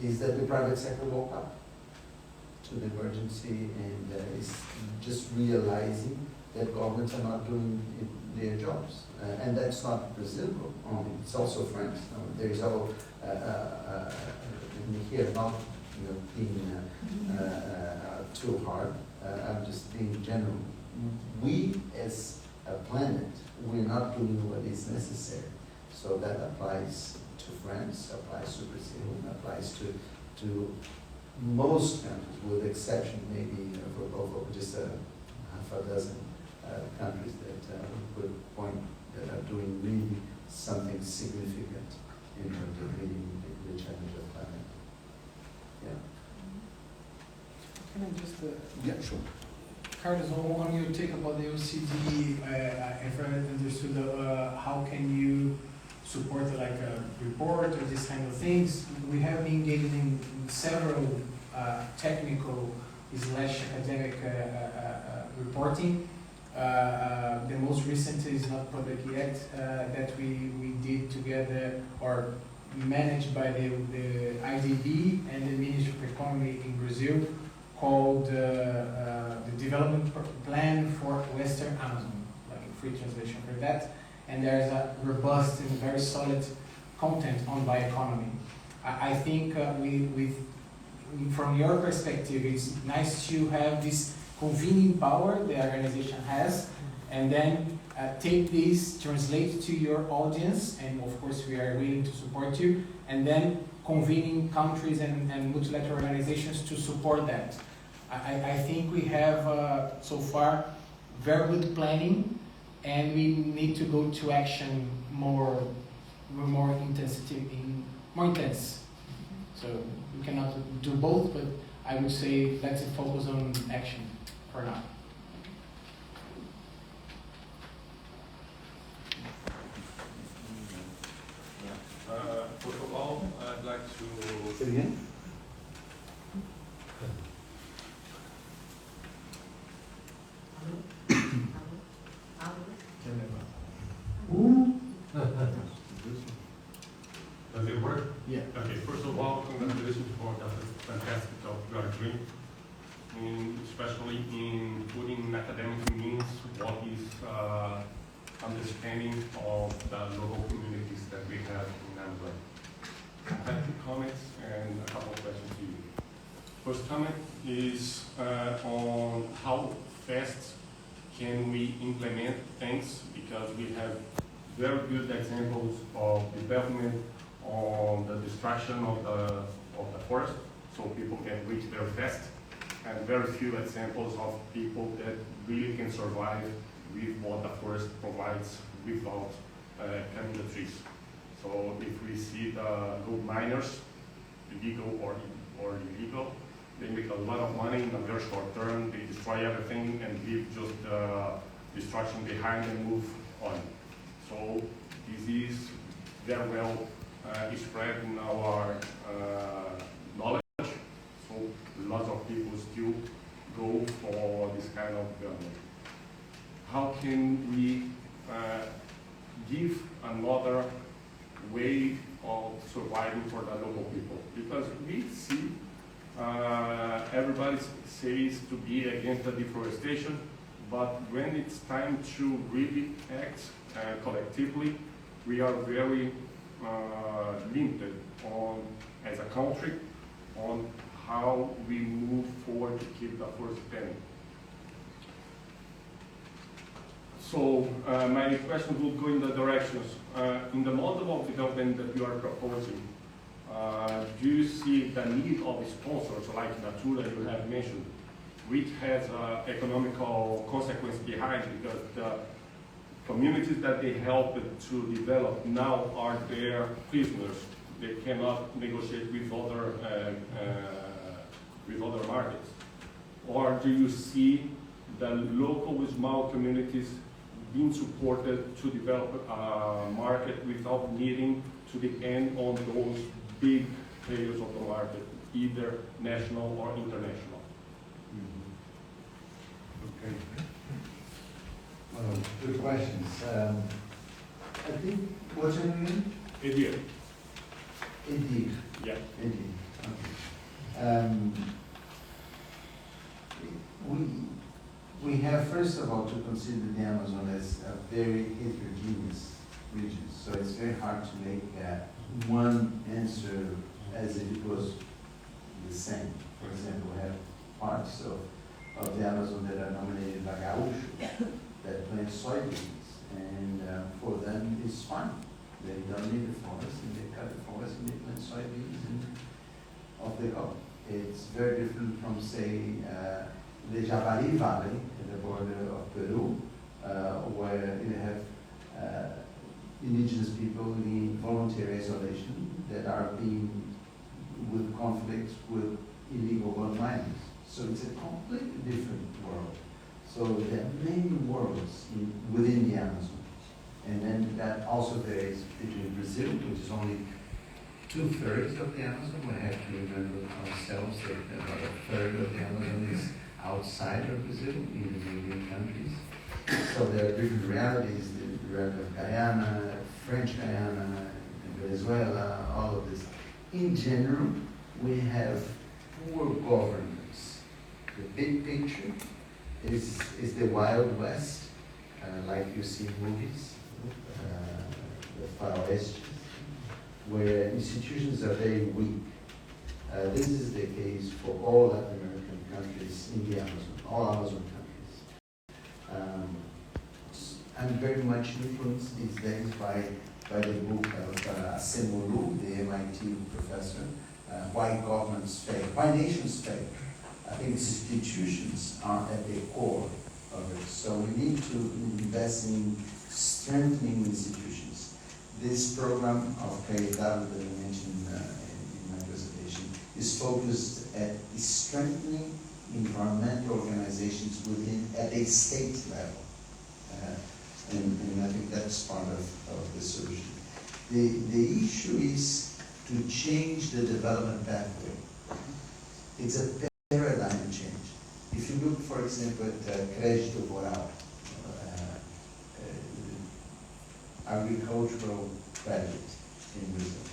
is that the private sector woke up to the emergency and is just realizing that governments are not doing their jobs. And that's not Brazil only, it's also France. There is all, here not being too hard, I'm just being general. We as a planet, we're not doing what is necessary. So that applies to France, applies to Brazil, and applies to most countries, with the exception maybe of just half a dozen countries that we could point that are doing really something significant in terms of meeting the challenge of climate. Yeah. Can I just... Yeah, sure. Carlos, on your take about the OECD, if I understood, how can you support like a report or these kind of things? We have been engaged in several technical / academic reporting. The most recent is not public yet, that we did together or managed by the IDB and the Ministry of Economy in Brazil, called the Development Plan for Western Amazon, like a free translation for that. And there's a robust and very solid content on bioeconomy. I think from your perspective, it's nice to have this convening power the organization has, and then take this, translate to your audience, and of course we are willing to support you, and then convening countries and multilateral organizations to support that. I think we have so far very good planning, and we need to go to action more intense. So we cannot do both, but I would say let's focus on action for now. First of all, I'd like to... Say it again? Does it work? Yeah. Okay, first of all, congratulations for that fantastic job you are doing, especially in putting academic means what is understanding of the local communities that we have in Amazon. I have 2 comments and a couple of questions to you. First comment is on how fast can we implement things, because we have very good examples of development on the destruction of the forest, so people can reach there fast, and very few examples of people that really can survive with what the forest provides without cutting the trees. So if we see the gold miners, illegal or illegal, they make a lot of money in a very short term, they destroy everything and leave just destruction behind and move on. So this is very well spread in our knowledge, so lots of people still go for this kind of development. How can we give another way of surviving for the local people? Because we see everybody says to be against the deforestation, but when it's time to really act collectively, we are very limited on, as a country, on how we move forward to keep the forest standing. So my question will go in the directions. In the model of development that you are proposing, do you see the need of sponsors like Natura you have mentioned, which has economical consequence behind, because communities that they helped to develop now are their prisoners. They cannot negotiate with other markets. Or do you see the local small communities being supported to develop a market without needing to depend on those big players of the market, either national or international? Okay. Well, good questions. I think, what's your name? Idea. Indeed. Yeah. Indeed. Okay. We have, first of all, to consider the Amazon as a very heterogeneous region. So it's very hard to make one answer as if it was the same. For example, we have parts of the Amazon that are dominated by Gaúcho that plant soybeans, and for them it's fine. They don't need the forest, and they cut the forest and they plant soybeans, and off they go. It's very different from, say, the Javari Valley at the border of Peru, where you have indigenous people in voluntary isolation that are being with conflicts with illegal gold miners. So it's a completely different world. So there are many worlds within the Amazon. And then that also varies between Brazil, which is only 2/3 of the Amazon. We have to remember ourselves that about 1/3 of the Amazon is outside of Brazil, in the neighboring countries. So there are different realities, the reality of Guyana, French Guyana, Venezuela, all of this. In general, we have poor governance. The big picture is the Wild West, like you see in movies, the Far West, where institutions are very weak. This is the case for all Latin American countries in the Amazon, all Amazon countries. I'm very much influenced these days by the book of Asemolu, the MIT professor, Why Governments Fail, Why Nations Fail. I think institutions are at the core of it. So we need to invest in strengthening institutions. This program of Caridad that I mentioned in my presentation is focused at strengthening environmental organizations at a state level. And I think that's part of the solution. The issue is to change the development pathway. It's a paradigm change. If you look, for example, at crédito rural, agricultural credit in Brazil,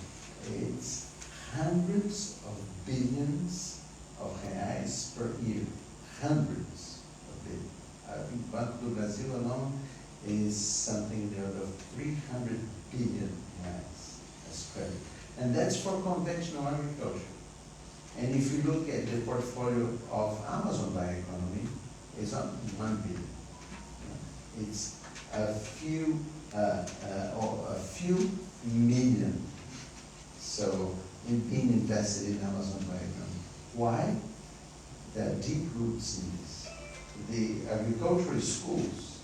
it's hundreds of billions of reais per year. Hundreds of billions. I think Banco do Brasil alone is something in the order of 300 billion reais as credit. And that's for conventional agriculture. And if you look at the portfolio of Amazon Bioeconomy, it's not 1 billion. It's a few million. So in being invested in Amazon Bioeconomy. Why? There are deep roots in this. The agricultural schools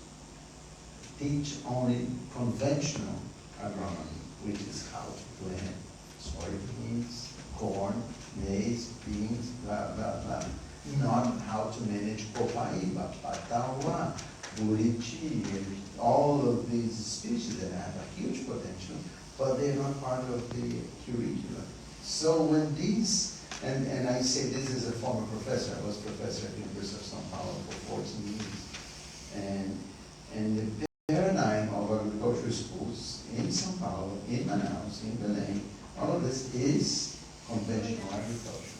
teach only conventional agronomy, which is how to plant soybeans, corn, maize, beans, blah, blah, blah. Not how to manage copaíba, pataua, buriti, and all of these species that have a huge potential, but they're not part of the curriculum. So when these, and I say this as a former professor, I was professor at the University of São Paulo for 14 years, and the paradigm of agricultural schools in São Paulo, in Manaus, in Belém, all of this is conventional agriculture.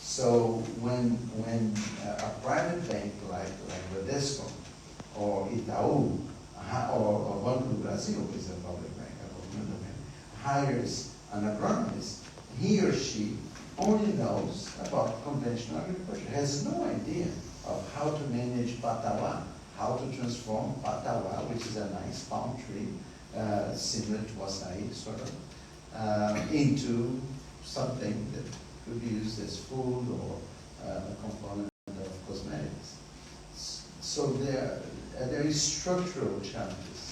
So when a private bank like Bradesco or Itaú or Banco do Brasil, which is a public bank, a governmental bank, hires an agronomist, he or she only knows about conventional agriculture, has no idea of how to manage pataua, how to transform pataua, which is a nice palm tree, similar to acai, sort of, into something that could be used as food or a component of cosmetics. So there is structural challenges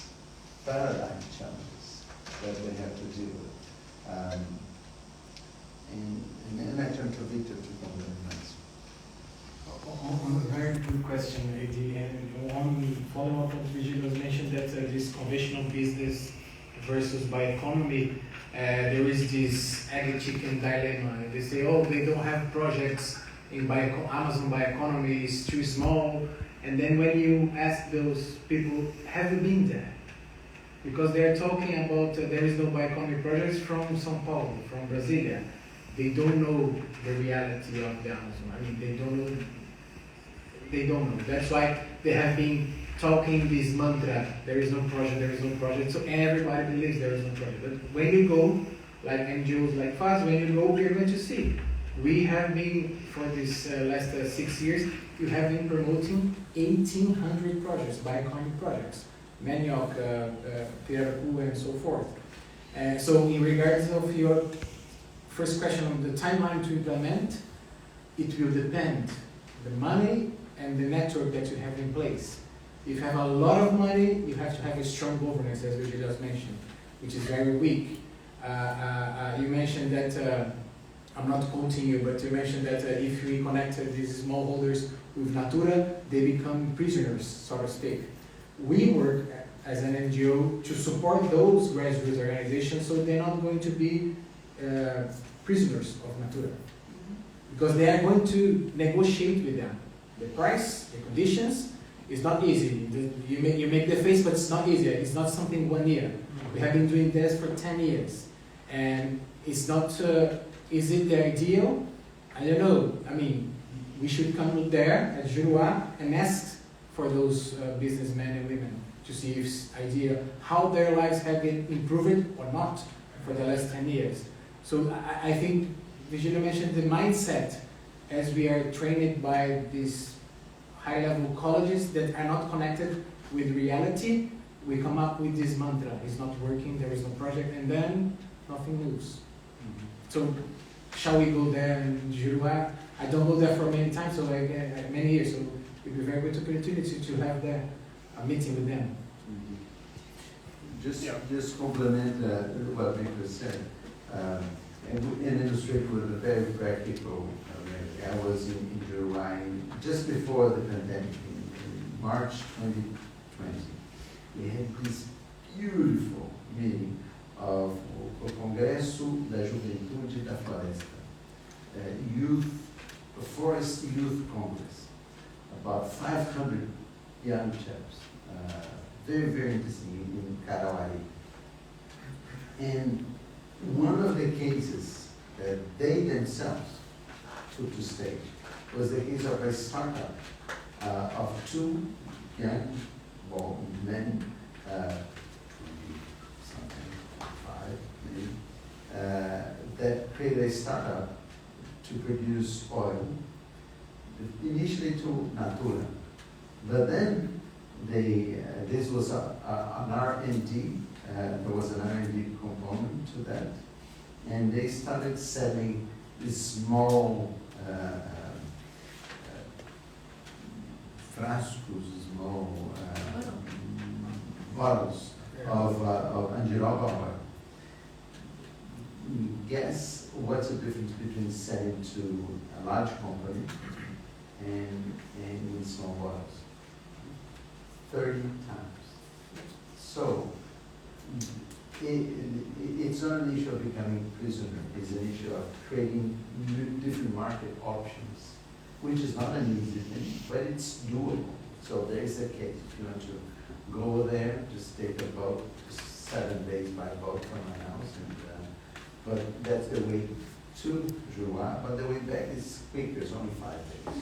paradigm challenges that we have to deal with. And then I turn to Victor to complement. On a very good question, Eddie, and on follow up on Virgílio was mentioned that this conventional business versus bioeconomy, there is this egg chicken dilemma. They say, oh, they don't have projects in Amazon bioeconomy is too small, and then when you ask those people, have you been there? Because they are talking about there is no bioeconomy projects from São Paulo, from Brasilia. They don't know the reality of the Amazon. I mean, they don't know. They don't know. That's why they have been talking this mantra, there is no project, there is no project. So everybody believes there is no project. But when you go, like NGOs like FAS, when you go, you're going to see. We have been, for this last 6 years, you have been promoting 1,800 projects, bioeconomic projects, Manioc, Piracu, and so forth. So in regards of your first question on the timeline to implement, it will depend the money and the network that you have in place. If you have a lot of money, you have to have a strong governance, as we just mentioned, which is very weak. You mentioned that, I'm not quoting you, but you mentioned that if we connect these smallholders with Natura, they become prisoners, so to speak. We work as an NGO to support those grassroots organizations so they're not going to be prisoners of Natura. Because they are going to negotiate with them. The price, the conditions, is not easy. You make the face, but it's not easy. It's not something 1 year. We have been doing this for 10 years. And it's not, is it the ideal? I don't know. I mean, we should come there at Juruá and ask for those businessmen and women to see if it's ideal, how their lives have been improved or not for the last 10 years. So I think Virgílio mentioned the mindset, as we are trained by these high-level colleges that are not connected with reality, we come up with this mantra, it's not working, there is no project, and then nothing moves. So shall we go there in Juruá? I don't go there for many times, so many years, so it would be a very good opportunity to have a meeting with them. Just complement what Victor said, and illustrate with a very practical. I was in Juruá just before the pandemic, in March 2020. We had this beautiful meeting of o Congresso da Juventude da Floresta, Forest Youth Congress, about 500 young chaps, very, very interesting in Carauari. And one of the cases that they themselves took to stage was the case of a startup of two young men, 20-something, 5 maybe, that created a startup to produce oil, initially to Natura. But then this was an R&D, there was an R&D component to that, and they started selling these small frascos, small bottles of andiroba oil. Guess what's the difference between selling to a large company and in small bottles? 30 times. So it's not an issue of becoming prisoner, it's an issue of creating different market options, which is not an easy thing, but it's doable. So there is a case. If you want to go there, just take a boat, just 7 days by boat from my house, and but that's the way to Juruá, but the way back is quicker, it's only 5 days.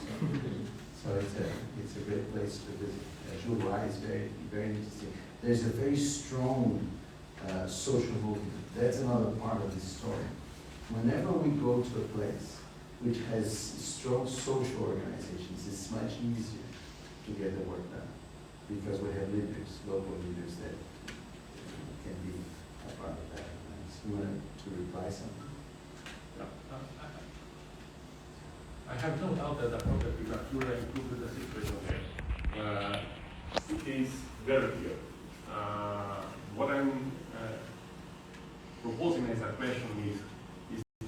So it's a great place to visit. Juruá is very, very interesting. There's a very strong social movement. That's another part of the story. Whenever we go to a place which has strong social organizations, it's much easier to get the work done because we have leaders, local leaders that can be a part of that. You wanted to reply something? I have no doubt that the project with Natura improved the situation there. It is very clear. What the question is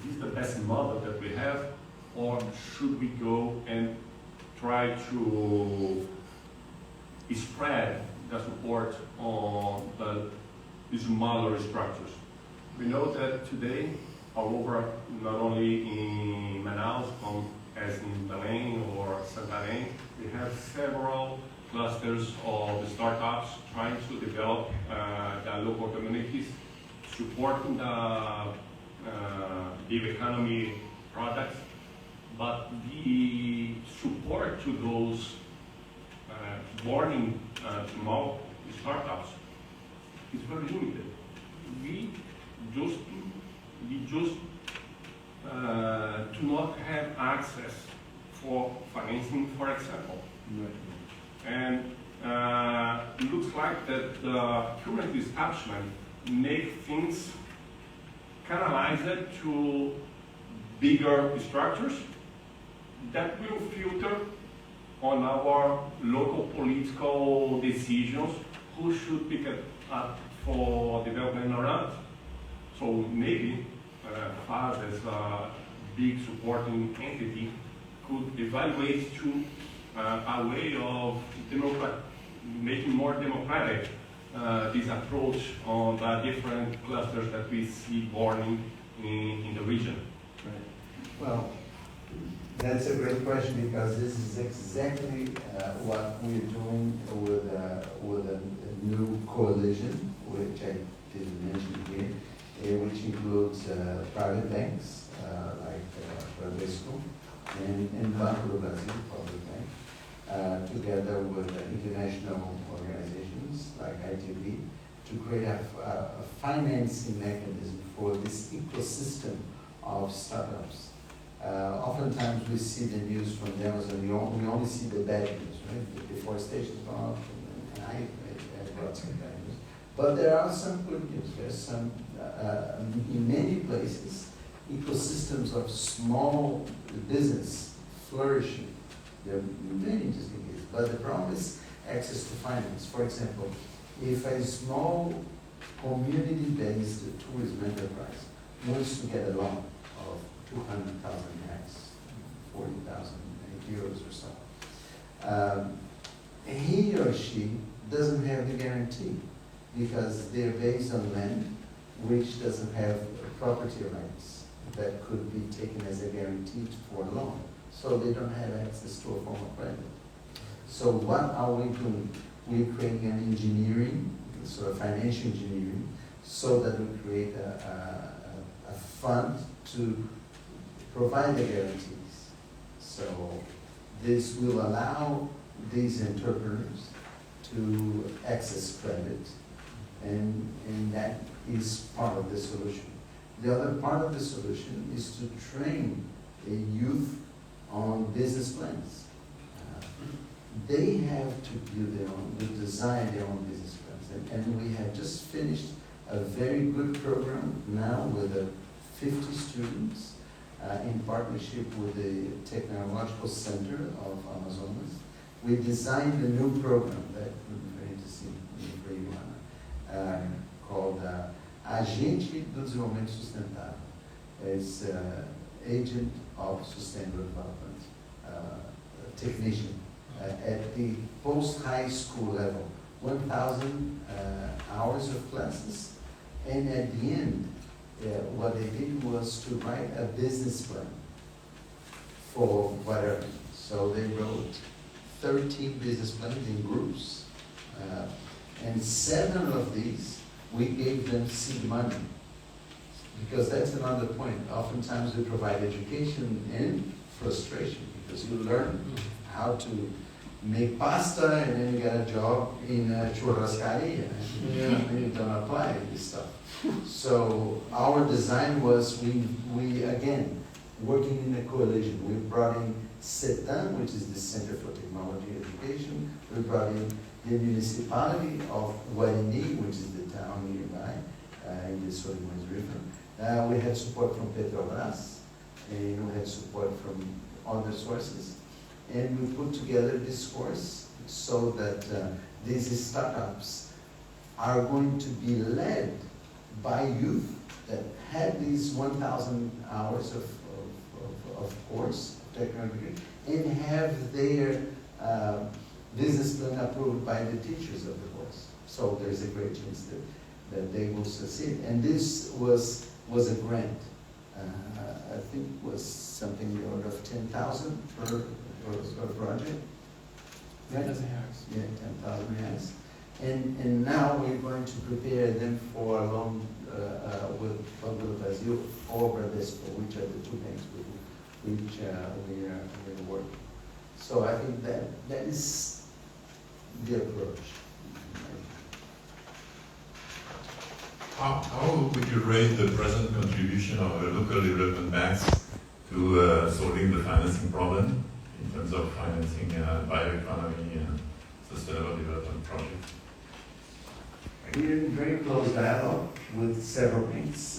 this the best model that we have, or should we go and try to spread the support on the smaller structures? We know that today, all over, not only in Manaus, as in Belém or Santarém, we have several clusters of startups trying to develop the local communities, supporting the big economy products, but the support to those born in small startups is very limited. We just do not have access for financing, for example. And it looks like that the current establishment make things canalized to bigger structures that will filter on our local political decisions who should pick it up for development or not. So maybe FAS as a big supporting entity could evaluate to a way of making more democratic this approach on the different clusters that we see born in the region. Right. Well, that's a great question, because this is exactly what we're doing with a new coalition, which I didn't mention here, which includes private banks like Bradesco and Banco do Brasil, public bank, together with international organizations like ITB, to create a financing mechanism for this ecosystem of startups. Oftentimes we see the news from them, and we only see the bad news, right? The deforestation is gone up, and I brought some bad news. But there are some good news. There's some, in many places, ecosystems of small business flourishing. There are many interesting cases, but the problem is access to finance. For example, if a small community-based tourism enterprise wants to get a loan of 200,000 reais, 40,000 euros or so, he or she doesn't have the guarantee, because they're based on land which doesn't have property rights that could be taken as a guarantee for a loan. So they don't have access to a form of credit. So what are we doing? We're creating an engineering, sort of financial engineering, so that we create a fund to provide the guarantees. So this will allow these entrepreneurs to access credit, and that is part of the solution. The other part of the solution is to train a youth on business plans. They have to build their own, to design their own business plans. And we have just finished a very good program now with 50 students in partnership with the Technological Center of Amazonas. We designed a new program that would be very interesting for you, Viana, called Agente do Desenvolvimento Sustentável. It's Agent of Sustainable Development, technician at the post-high school level, 1,000 hours of classes, and at the end, what they did was to write a business plan for whatever. So they wrote 13 business plans in groups, and 7 of these, we gave them seed money. Because that's another point. Oftentimes we provide education and frustration, because you learn how to make pasta, and then you get a job in a churrascaria, and you don't apply this stuff. So our design was, we again, working in a coalition, we brought in CETAM, which is the Center for Technology Education. We brought in the municipality of Guarini, which is the town nearby, in the Solimões River. We had support from Petrobras, and we had support from other sources. And we put together this course so that these startups are going to be led by youth that had these 1,000 hours of course, technical degree, and have their business plan approved by the teachers of the course. So there's a great chance that they will succeed. And this was a grant. I think was something in the order of 10,000 per project. Right? 10,000 reais. Yeah, 10,000 reais. And now we're going to prepare them for a loan with Banco do Brasil or Bradesco, which are the two banks with which we are working. So I think that is the approach. How would you rate the present contribution of the local development banks to solving the financing problem in terms of financing bioeconomy and sustainable development projects? We're in very close dialogue with several banks.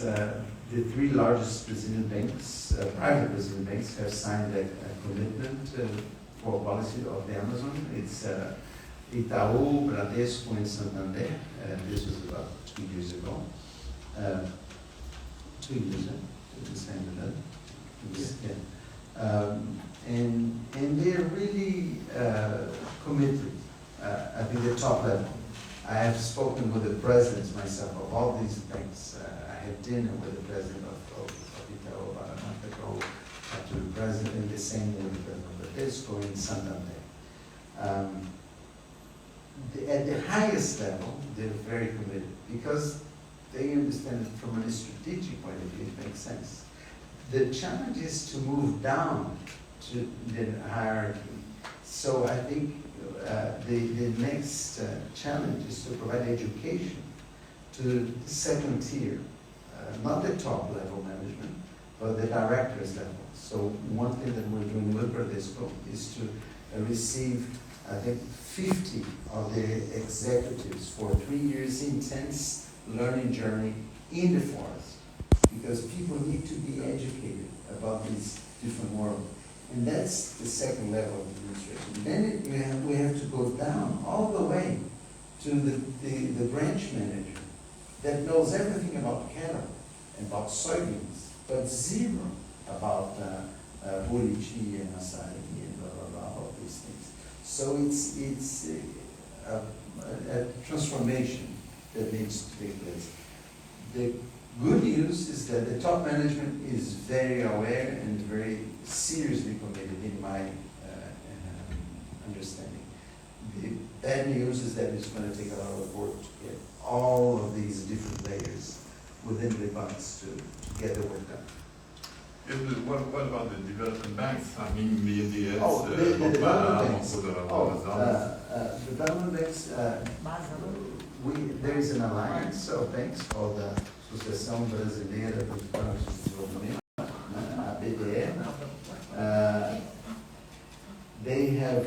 The three largest Brazilian banks, private Brazilian banks, have signed a commitment for policy of the Amazon. It's Itaú, Bradesco, and Santander. This was about 2 years ago. 2 years ago, to sign that. And they're really committed. I think the top level. I have spoken with the presidents myself of all these banks. I had dinner with the president of Itaú about a month ago, to the president, and the same with the president of Bradesco in Santander. At the highest level, they're very committed because they understand it from a strategic point of view, it makes sense. The challenge is to move down to the hierarchy. So I think the next challenge is to provide education to the second tier, not the top level management, but the directors level. So one thing that we're doing with Bradesco is to receive, I think, 50 of the executives for 3 years intense learning journey in the forest, because people need to be educated about this different world. And that's the second level of administration. Then we have to go down all the way to the branch manager that knows everything about cattle, about soybeans, but zero about Buriti and Acai and blah, blah, blah, all these things. So it's a transformation that needs to take place. The good news is that the top management is very aware and very seriously committed in my understanding. The bad news is that it's going to take a lot of work to get all of these different layers within the banks to get the work done. Yes, but what about the development banks? I mean, the NDS, the development banks. Development Development banks, there is an alliance of banks called the Associação Brasileira dos Bancos de Desenvolvimento, a BDE. They have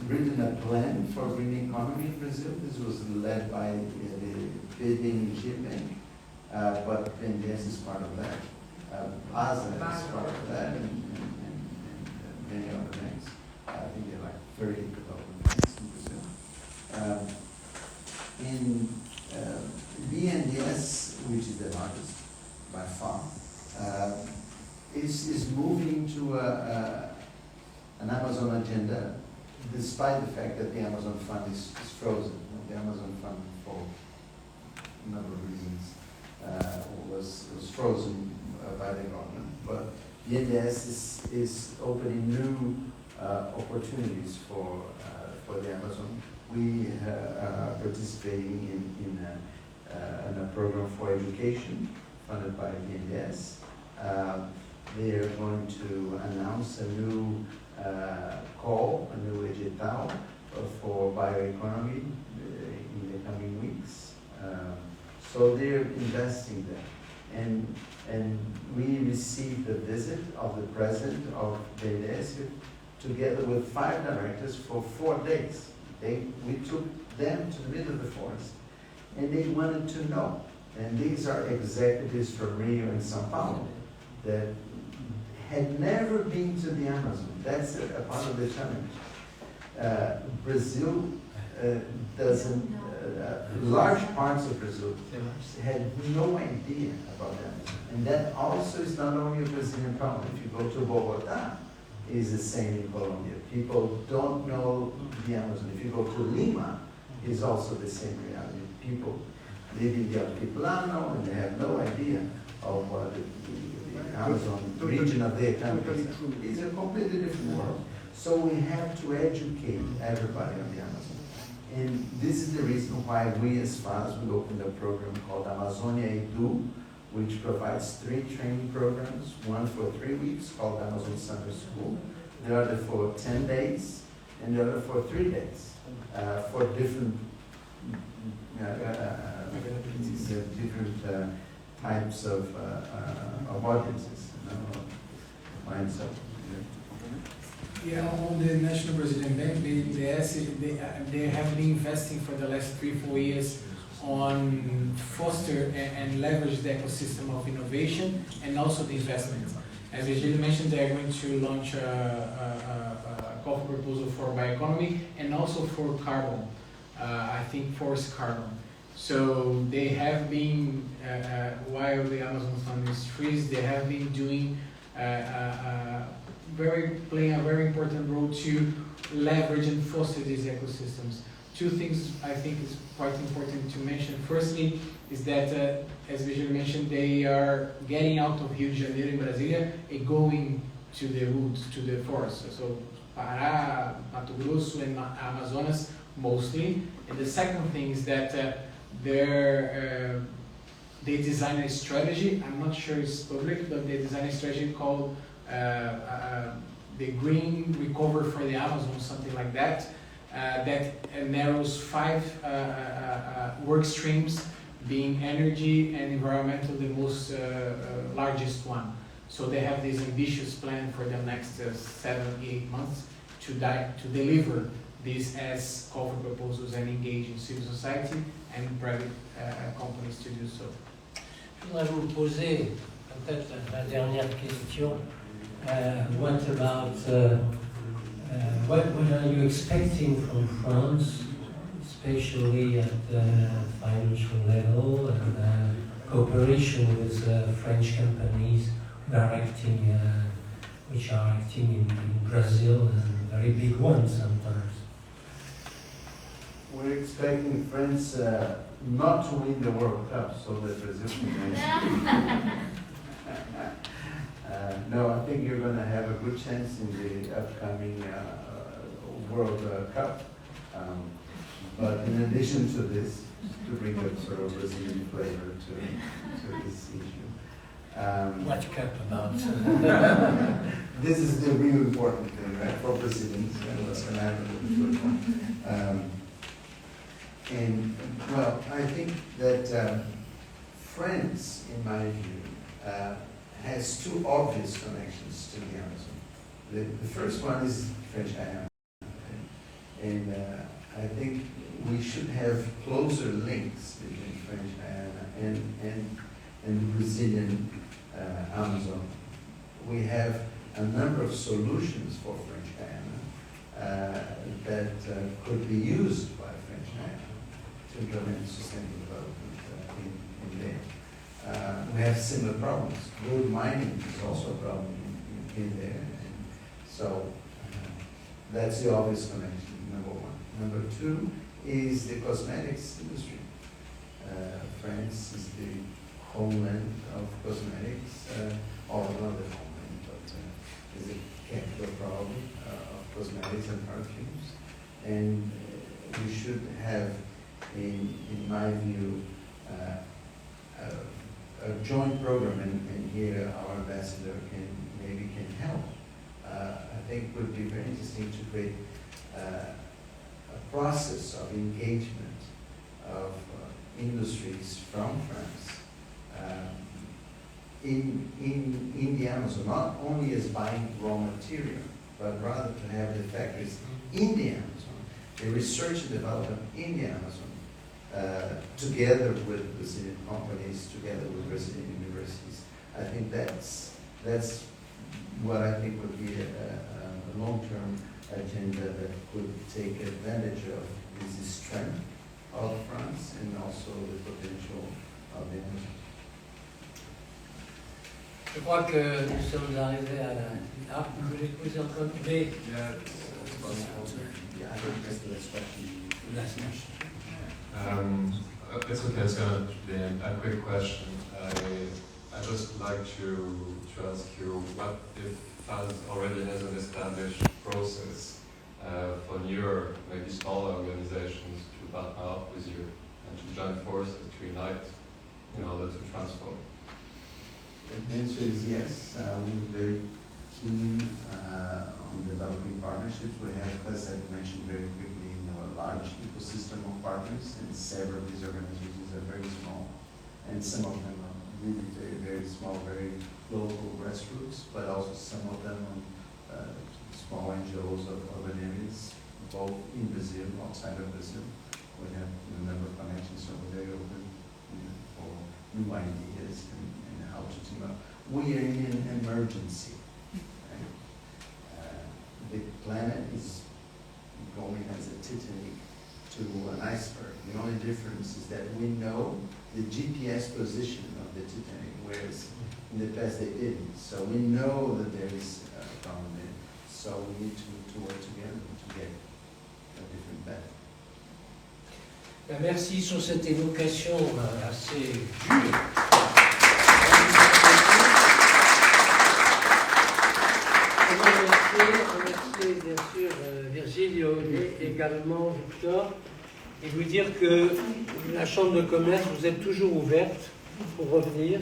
written a plan for green economy in Brazil. This was led by the Virgílio Bank, but BNDES is part of that. Plaza is part of that, and many other banks. I think there are like 30 development banks in Brazil. In BNDES, which is the largest by far, is moving to an Amazon agenda, despite the fact that the Amazon fund is frozen. The Amazon fund, for a number of reasons, was frozen by the government. But BNDES is opening new opportunities for the Amazon. We are participating in a program for education funded by BNDES. They are going to announce a new call, a new edital for bioeconomy in the coming weeks. So they're investing there. And we received the visit of the president of BNDES together with 5 directors for 4 days. We took them to the middle of the forest, and they wanted to know. And these are executives from Rio and São Paulo that had never been to the Amazon. That's a part of the challenge. Brazil doesn't large parts of Brazil had no idea about that. And that also is not only a Brazilian problem. If you go to Bogotá, it's the same in Colombia. People don't know the Amazon. If you go to Lima, it's also the same reality. People live in the Altiplano and they have no idea of what the Amazon region of their country is. It's a completely different world. So we have to educate everybody on the Amazon. And this is the reason why we as FAS, we opened a program called Amazonia Edu, which provides 3 training programs, one for 3 weeks called Amazon Summer School, the other for 10 days, and the other for 3 days, for different types of audiences, minds of. Yeah, on the National Brazilian Bank, they have been investing for the last 3-4 years on foster and leverage the ecosystem of innovation and also the investment. As Virgílio mentioned, they are going to launch a call for proposal for bioeconomy and also for carbon, I think forest carbon. So they have been, while the Amazon Fund is freeze, they have been doing playing a very important role to leverage and foster these ecosystems. 2 things I think is quite important to mention. Firstly, is that, as Virgílio mentioned, they are getting out of Rio de Janeiro in Brasília and going to the woods, to the forest. So Pará, Mato Grosso, and Amazonas mostly. And the second thing is that they design a strategy. I'm not sure it's public, but they design a strategy called the Green Recover for the Amazon, something like that. That narrows 5 work streams, being energy and environmental the most largest one. So they have this ambitious plan for the next 7-8 months to deliver this as call for proposals and engage in civil society and private companies to do so. Je voudrais vous poser peut-être la dernière question. What are you expecting from France, especially at the financial level and cooperation with French companies which are acting in Brazil and very big ones sometimes? We're expecting France not to win the World Cup, so that Brazil can win. No, I think you're going to have a good chance in the upcoming World Cup. But in addition to this, to bring up sort of Brazilian flavor to this issue. What cup about? This is the real important thing, right, for Brazilians and what's going to happen with football. And, well, I think that France, in my view, has 2 obvious connections to the Amazon. The first one is French Guiana. And I think we should have closer links between French Guiana and the Brazilian Amazon. We have a number of solutions for French Guiana that could be used by French Guiana to implement sustainable development in there. We have similar problems. Gold mining is also a problem in there. And so that's the obvious connection, number 1. Number 2 is the cosmetics industry. France is the homeland of cosmetics, or not the homeland, but is the capital probably of cosmetics and perfumes. And we should have, in my view, a joint program, and here our ambassador maybe can help. I think would be very interesting to create a process of engagement of industries from France in the Amazon, not only as buying raw material, but rather to have the factories in the Amazon, the research and development in the Amazon, together with Brazilian companies, together with Brazilian universities. I think that's what I think would be a long-term agenda that could take advantage of this strength of France and also the potential of the Amazon. Je crois que nous sommes arrivés à la... Ah, vous voulez poser encore? Mais... Yeah, I think that's the last question. Last question. It's okay, it's going to be a quick question. I just like to ask you, what if France already has an established process for newer, maybe smaller organizations to partner up with you and to join forces, to unite in order to transform? The answer is yes. We're very keen on developing partnerships. We have, as I mentioned very quickly, a large ecosystem of partners, and several of these organizations are very small, and some of them are really very, very small, very local grassroots, but also some of them on small NGOs of urban areas, both in Brazil, outside of Brazil. We have a number of connections, so we're very open for new ideas and how to team up. We are in an emergency. Right? The planet is going as a Titanic to an iceberg. The only difference is that we know the GPS position of the Titanic, whereas in the past they didn't. So we know that there is a problem there. So we need to work together to get a different path. Merci sur cette évocation assez dure. Remercier bien sûr Virgílio et également Victor, et vous dire que la Chambre de commerce, vous êtes toujours ouverte pour revenir.